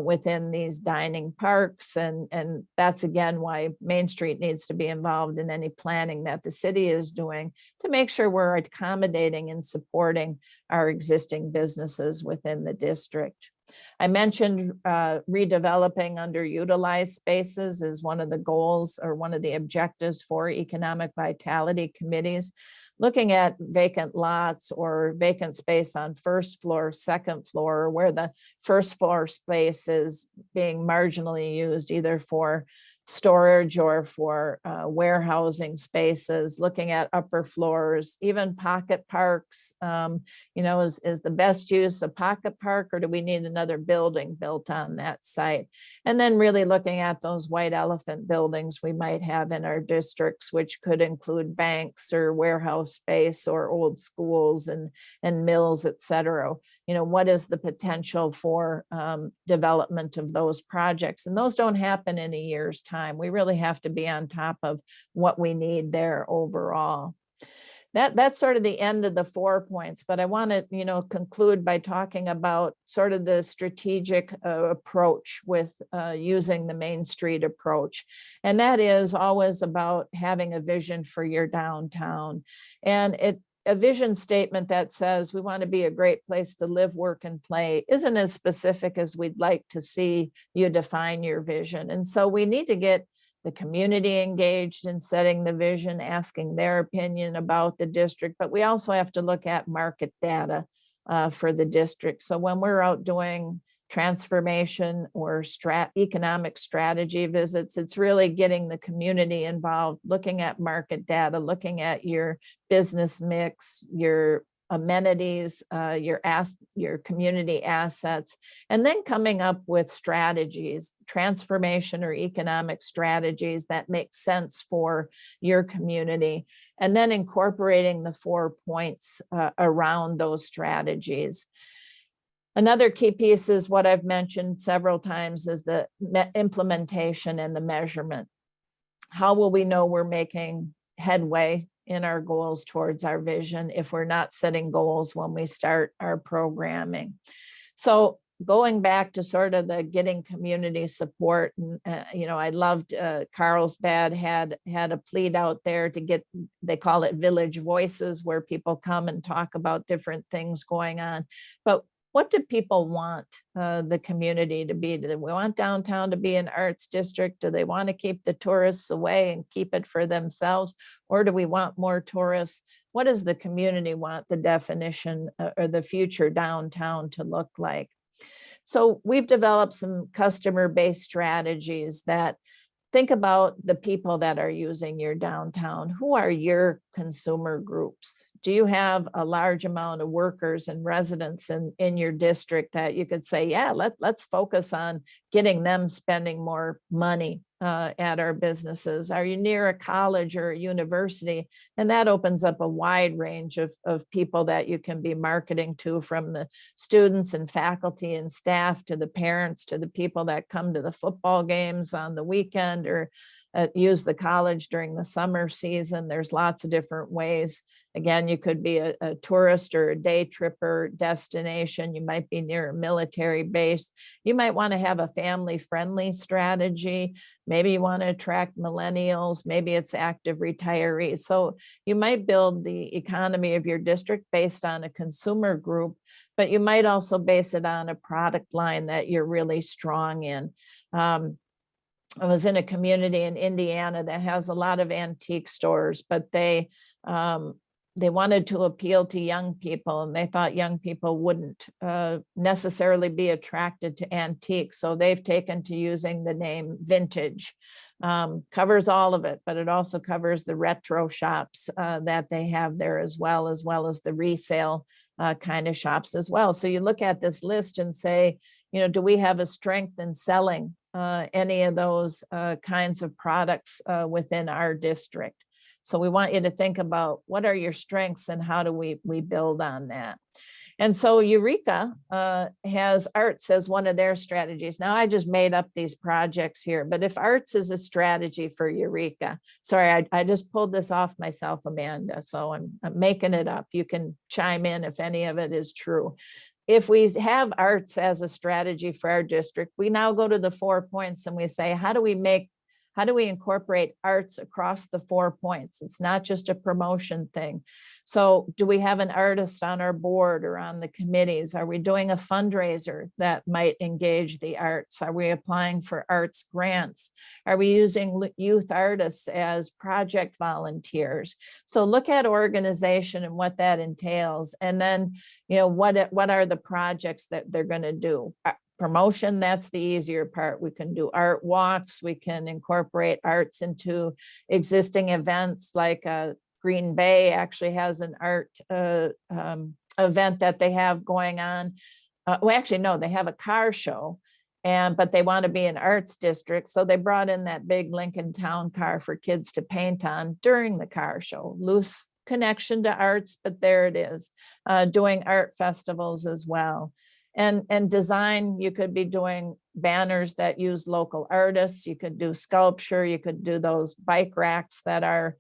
within these dining parks. And that's again why Main Street needs to be involved in any planning that the city is doing to make sure we're accommodating and supporting our existing businesses within the district. I mentioned redeveloping underutilized spaces is one of the goals or one of the objectives for economic vitality committees. Looking at vacant lots or vacant space on first floor, second floor, where the first floor space is being marginally used either for storage or for warehousing spaces, looking at upper floors, even pocket parks, is the best use a pocket park, or do we need another building built on that site? And then really looking at those white elephant buildings we might have in our districts, which could include banks or warehouse space or old schools and mills, et cetera. What is the potential for development of those projects? And those don't happen in a year's time. We really have to be on top of what we need there overall. That's sort of the end of the 4 points, but I want to, conclude by talking about sort of the strategic approach with using the Main Street approach. And that is always about having a vision for your downtown. And a vision statement that says we want to be a great place to live, work, and play isn't as specific as we'd like to see you define your vision. And so we need to get the community engaged in setting the vision, asking their opinion about the district, but we also have to look at market data for the district. So when we're out doing transformation or economic strategy visits, it's really getting the community involved, looking at market data, looking at your business mix, your amenities, your community assets, and then coming up with strategies, transformation or economic strategies that make sense for your community, and then incorporating the 4 points around those strategies. Another key piece is what I've mentioned several times is the implementation and the measurement. How will we know we're making headway in our goals towards our vision if we're not setting goals when we start our programming? So going back to sort of the getting community support, and I loved Carlsbad had a plead out there to get, they call it village voices, where people come and talk about different things going on. But what do people want the community to be? Do they want downtown to be an arts district? Do they want to keep the tourists away and keep it for themselves? Or do we want more tourists? What does the community want the definition or the future downtown to look like? So we've developed some customer-based strategies that think about the people that are using your downtown. Who are your consumer groups? do you have a large amount of workers and residents in your district that you could say, yeah, let's focus on getting them spending more money at our businesses? Are you near a college or a university? And that opens up a wide range of people that you can be marketing to, from the students and faculty and staff to the parents to the people that come to the football games on the weekend or use the college during the summer season. There's lots of different ways. Again, you could be a tourist or a day tripper destination. You might be near a military base. You might want to have a family-friendly strategy. Maybe you want to attract millennials. Maybe it's active retirees. So you might build the economy of your district based on a consumer group, but you might also base it on a product line that you're really strong in. I was in a community in Indiana that has a lot of antique stores, but they wanted to appeal to young people, and they thought young people wouldn't necessarily be attracted to antiques. So they've taken to using the name vintage. Covers all of it, but it also covers the retro shops that they have there as well as the resale kind of shops as well. So you look at this list and say, you know, do we have a strength in selling any of those kinds of products within our district? So we want you to think about what are your strengths and how do we build on that? And so Eureka has arts as one of their strategies. Now I just made up these projects here, but if arts is a strategy for Eureka, sorry, I just pulled this off myself, Amanda, so I'm making it up. You can chime in if any of it is true. If we have arts as a strategy for our district, we now go to the 4 points and we say, how do we incorporate arts across the 4 points? It's not just a promotion thing. So do we have an artist on our board or on the committees? Are we doing a fundraiser that might engage the arts? Are we applying for arts grants? Are we using youth artists as project volunteers? So look at organization and what that entails. And then, you know, what are the projects that they're going to do? Promotion, that's the easier part. We can do art walks. We can incorporate arts into existing events, like Green Bay actually has an art event that they have going on. Well, actually, no, they have a car show, but they want to be an arts district. So they brought in that big Lincoln Town car for kids to paint on during the car show. Loose connection to arts, but there it is. Doing art festivals as well. And design, you could be doing banners that use local artists. You could do sculpture. You could do those bike racks that are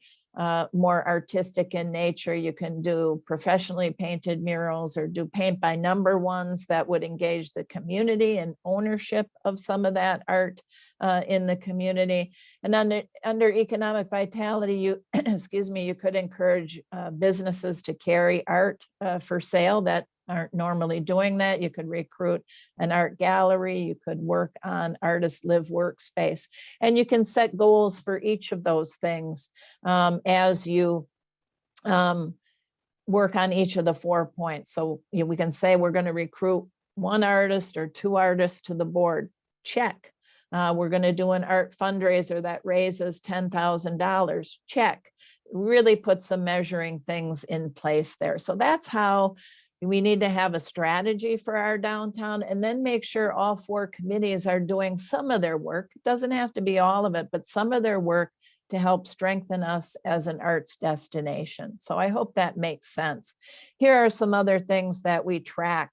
more artistic in nature. You can do professionally painted murals or do paint by number ones that would engage the community and ownership of some of that art in the community. And under economic vitality, you excuse me, you could encourage businesses to carry art for sale that aren't normally doing that. You could recruit an art gallery. You could work on artist live workspace, and you can set goals for each of those things as you work on each of the 4 points. So we can say we're going to recruit 1 artist or 2 artists to the board. Check. We're going to do an art fundraiser that raises $10,000. Check. Really put some measuring things in place there. So that's how we need to have a strategy for our downtown, and then make sure all 4 committees are doing some of their work. It doesn't have to be all of it, but some of their work to help strengthen us as an arts destination. So I hope that makes sense. Here are some other things that we track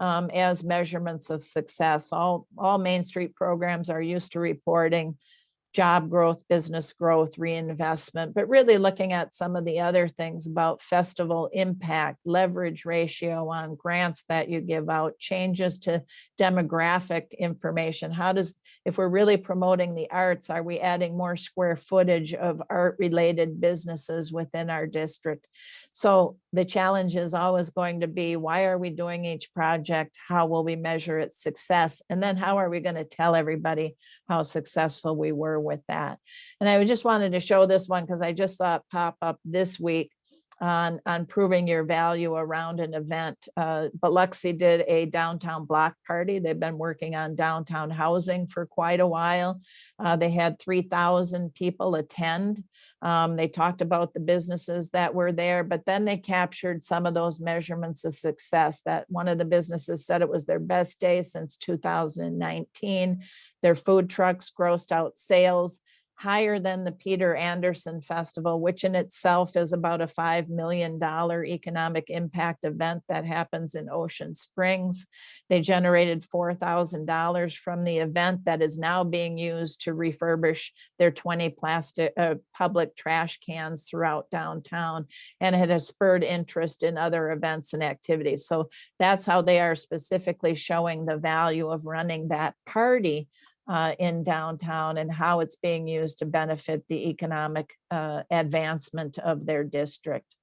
as measurements of success. All Main Street programs are used to reporting job growth, business growth, reinvestment, but really looking at some of the other things about festival impact, leverage ratio on grants that you give out, changes to demographic information. If we're really promoting the arts, are we adding more square footage of art-related businesses within our district? So the challenge is always going to be, why are we doing each project? How will we measure its success? And then how are we going to tell everybody how successful we were with that? And I just wanted to show this one because I just saw it pop up this week. on proving your value around an event. Biloxi did a downtown block party. They've been working on downtown housing for quite a while. They had 3,000 people attend. They talked about the businesses that were there, but then they captured some of those measurements of success. That one of the businesses said it was their best day since 2019. Their food trucks grossed out sales higher than the Peter Anderson Festival, which in itself is about a $5 million economic impact event that happens in Ocean Springs. They generated $4,000 from the event that is now being used to refurbish their 20 plastic public trash cans throughout downtown, and it has spurred interest in other events and activities. So that's how they are specifically showing the value of running that party in downtown and how it's being used to benefit the economic advancement of their district.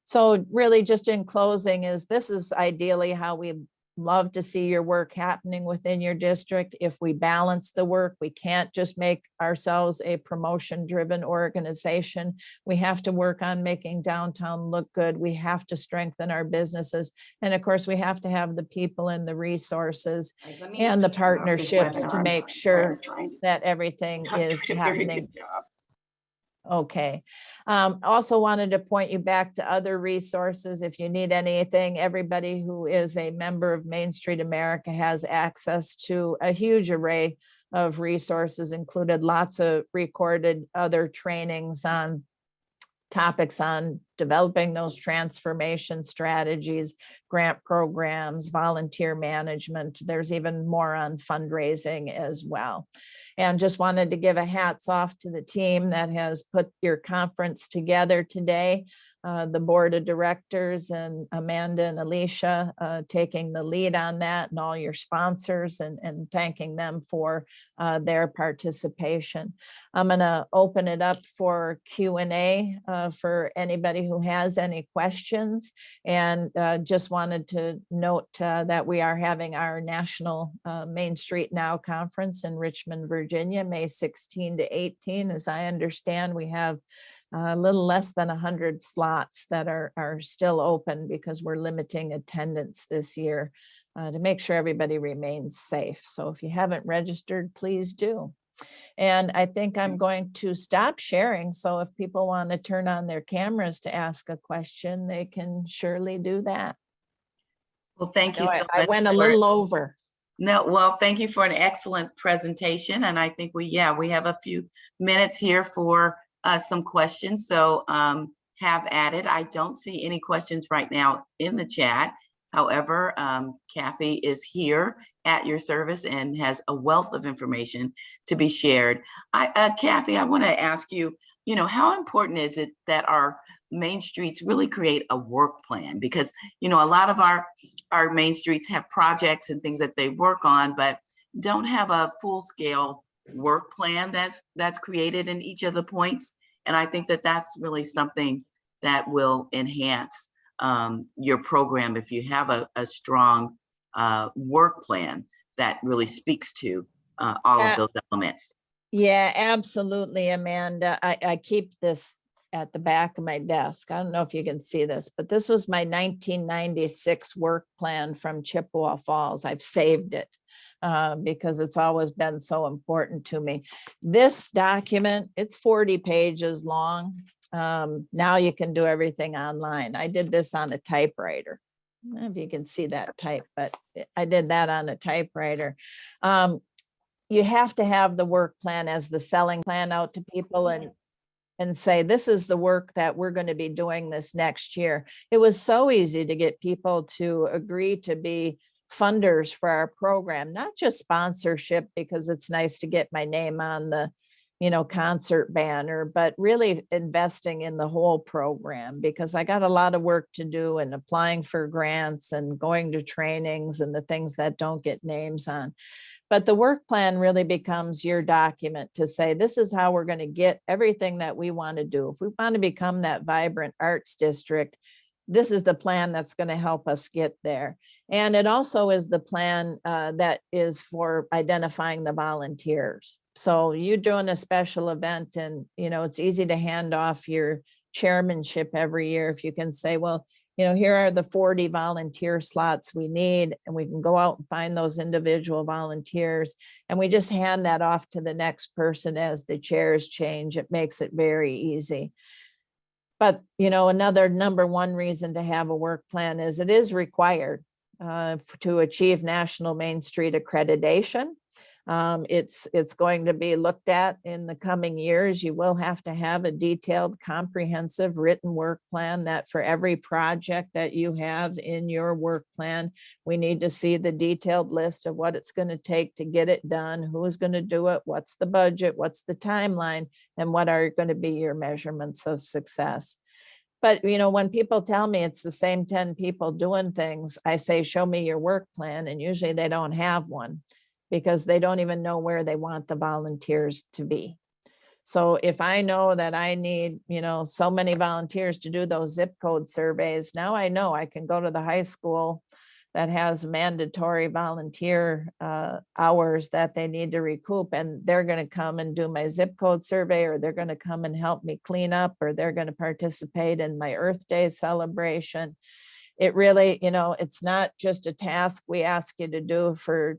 So really just in closing this is ideally how we love to see your work happening within your district. If we balance the work, we can't just make ourselves a promotion-driven organization. We have to work on making downtown look good. We have to strengthen our businesses. And of course, we have to have the people and the resources and the partnerships to make sure that everything is happening. Okay. Also wanted to point you back to other resources. If you need anything, everybody who is a member of Main Street America has access to a huge array of resources, included lots of recorded other trainings on topics on developing those transformation strategies, grant programs, volunteer management. There's even more on fundraising as well. And just wanted to give a hats off to the team that has put your conference together today. The board of directors and Amanda and Alicia taking the lead on that, and all your sponsors, and thanking them for their participation. I'm going to open it up for Q&A for anybody who has any questions, and just wanted to note that we are having our National Main Street Now conference in Richmond, Virginia, May 16 to 18. As I understand, we have a little less than 100 slots that are still open because we're limiting attendance this year to make sure everybody remains safe. So if you haven't registered, please do. And I think I'm going to stop sharing. So if people want to turn on their cameras to ask a question, they can surely do that. Well, thank you so much. I went a little over. No, well, thank you for an excellent presentation. And I think we have a few minutes here for some questions. So have at it. I don't see any questions right now in the chat. However, Kathy is here at your service and has a wealth of information to be shared. Kathy, I want to ask you, how important is it that our main streets really create a work plan? Because, a lot of our main streets have projects and things that they work on, but don't have a full-scale work plan that's created in each of the points. And I think that that's really something that will enhance your program if you have a strong work plan that really speaks to all of those elements. Yeah, absolutely, Amanda. I keep this at the back of my desk. I don't know if you can see this, but this was my 1996 work plan from Chippewa Falls. I've saved it because it's always been so important to me. This document, it's 40 pages long. Now you can do everything online. I did this on a typewriter. I don't know if you can see that type, but I did that on a typewriter. You have to have the work plan as the selling plan out to people and say, this is the work that we're going to be doing this next year. It was so easy to get people to agree to be funders for our program, not just sponsorship, because it's nice to get my name on the concert banner, but really investing in the whole program, because I got a lot of work to do and applying for grants and going to trainings and the things that don't get names on. But the work plan really becomes your document to say, this is how we're going to get everything that we want to do. If we want to become that vibrant arts district, this is the plan that's going to help us get there. And it also is the plan that is for identifying the volunteers. So you're doing a special event and, it's easy to hand off your chairmanship every year. If you can say, well, here are the 40 volunteer slots we need, and we can go out and find those individual volunteers, and we just hand that off to the next person as the chairs change. It makes it very easy. But, another number one reason to have a work plan is it is required to achieve National Main Street accreditation. It's going to be looked at in the coming years. You will have to have a detailed, comprehensive written work plan that for every project that you have in your work plan, we need to see the detailed list of what it's going to take to get it done, who's going to do it, what's the budget, what's the timeline, and what are going to be your measurements of success. But, when people tell me it's the same 10 people doing things, I say, show me your work plan. And usually they don't have one because they don't even know where they want the volunteers to be. So if I know that I need, so many volunteers to do those zip code surveys, now I know I can go to the high school that has mandatory volunteer hours that they need to recoup, and they're going to come and do my zip code survey, or they're going to come and help me clean up, or they're going to participate in my Earth Day celebration. It really, it's not just a task we ask you to do for,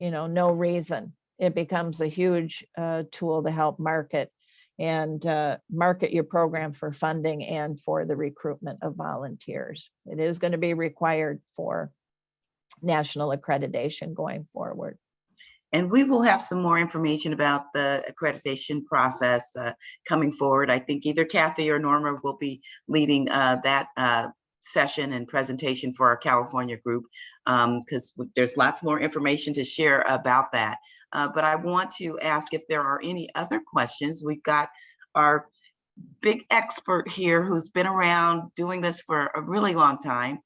no reason. It becomes a huge tool to help market your program for funding and for the recruitment of volunteers. It is going to be required for national accreditation going forward. And we will have some more information about the accreditation process coming forward. I think either Kathy or Norma will be leading that session and presentation for our California group, because there's lots more information to share about that. But I want to ask if there are any other questions. We've got our big expert here who's been around doing this for a really long time.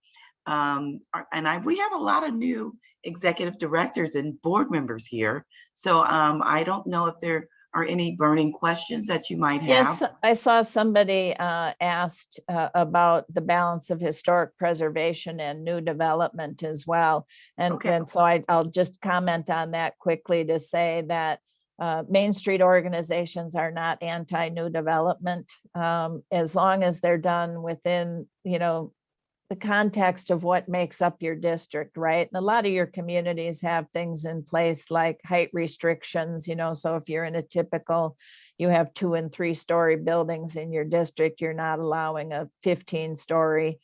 We have a lot of new executive directors and board members here. So I don't know if there are any burning questions that you might have. Yes, I saw somebody asked about the balance of historic preservation and new development as well. And so I'll just comment on that quickly to say that Main Street organizations are not anti-new development, as long as they're done within, the context of what makes up your district, right? And a lot of your communities have things in place like height restrictions, so if you're in a typical, you have 2- and 3-story buildings in your district, you're not allowing a 15-story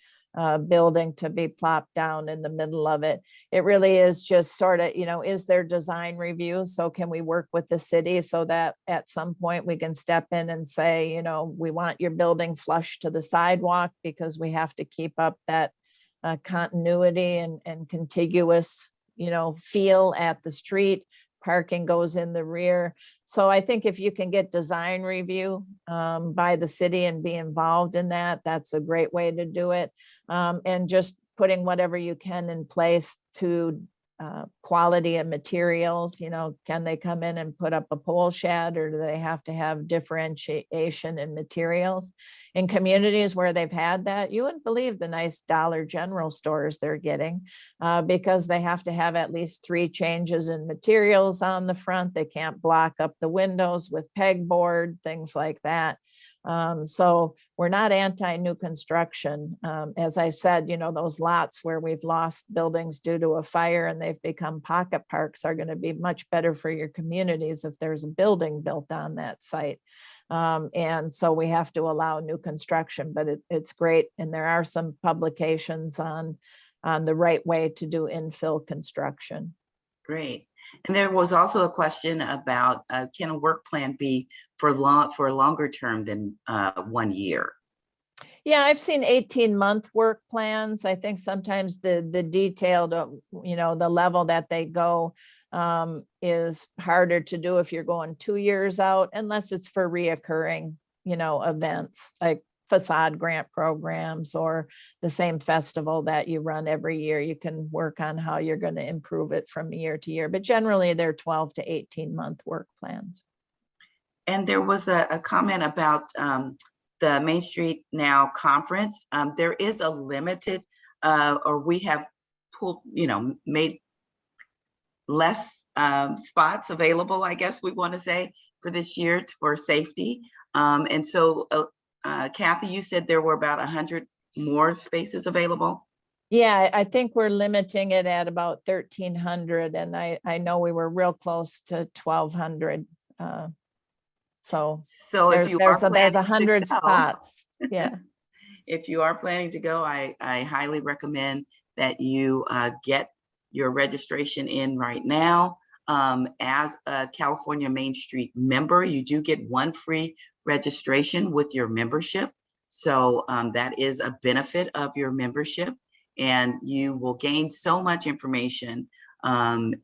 building to be plopped down in the middle of it. It really is just sort of, is there design review? So can we work with the city so that at some point we can step in and say, we want your building flush to the sidewalk because we have to keep up that continuity and contiguous, feel at the street. Parking goes in the rear. So I think if you can get design review by the city and be involved in that, that's a great way to do it. And just putting whatever you can in place to quality of materials, can they come in and put up a pole shed, or do they have to have differentiation in materials? In communities where they've had that, you wouldn't believe the nice Dollar General stores they're getting because they have to have at least 3 changes in materials on the front. They can't block up the windows with pegboard, things like that. So we're not anti-new construction. As I said, those lots where we've lost buildings due to a fire and they've become pocket parks are going to be much better for your communities if there's a building built on that site. And so we have to allow new construction, but it's great. And there are some publications on the right way to do infill construction. Great. And there was also a question about can a work plan be for a longer term than 1 year? Yeah, I've seen 18-month work plans. I think sometimes the detailed, the level that they go is harder to do if you're going 2 years out, unless it's for reoccurring, events like facade grant programs or the same festival that you run every year. You can work on how you're going to improve it from year to year, but generally they're 12 to 18-month work plans. And there was a comment about the Main Street Now conference. There is a limited, or we have pulled, made less spots available, I guess we want to say, for this year for safety. And so Kathy, you said there were about 100 more spaces available? Yeah, I think we're limiting it at about 1,300, and I know we were real close to 1,200. So So if you are there's planning to 100 go, spots. Yeah. if you are planning to go, I highly recommend that you get your registration in right now. As a California Main Street member, you do get one free registration with your membership. So that is a benefit of your membership, and you will gain so much information. And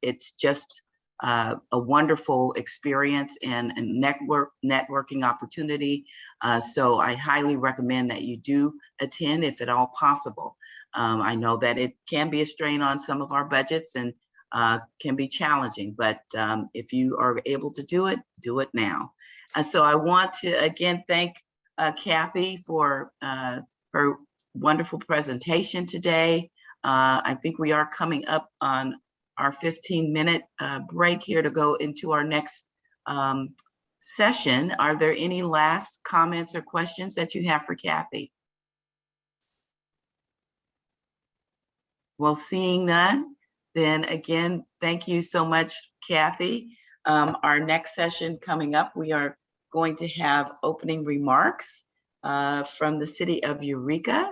it's just a wonderful experience and a networking opportunity. So I highly recommend that you do attend if at all possible. I know that it can be a strain on some of our budgets and can be challenging, but if you are able to do it now. So I want to again thank Kathy for her wonderful presentation today. I think we are coming up on our 15-minute break here to go into our next session. Are there any last comments or questions that you have for Kathy? Well, seeing none, then again, thank you so much, Kathy. Our next session coming up, we are going to have opening remarks from the city of Eureka.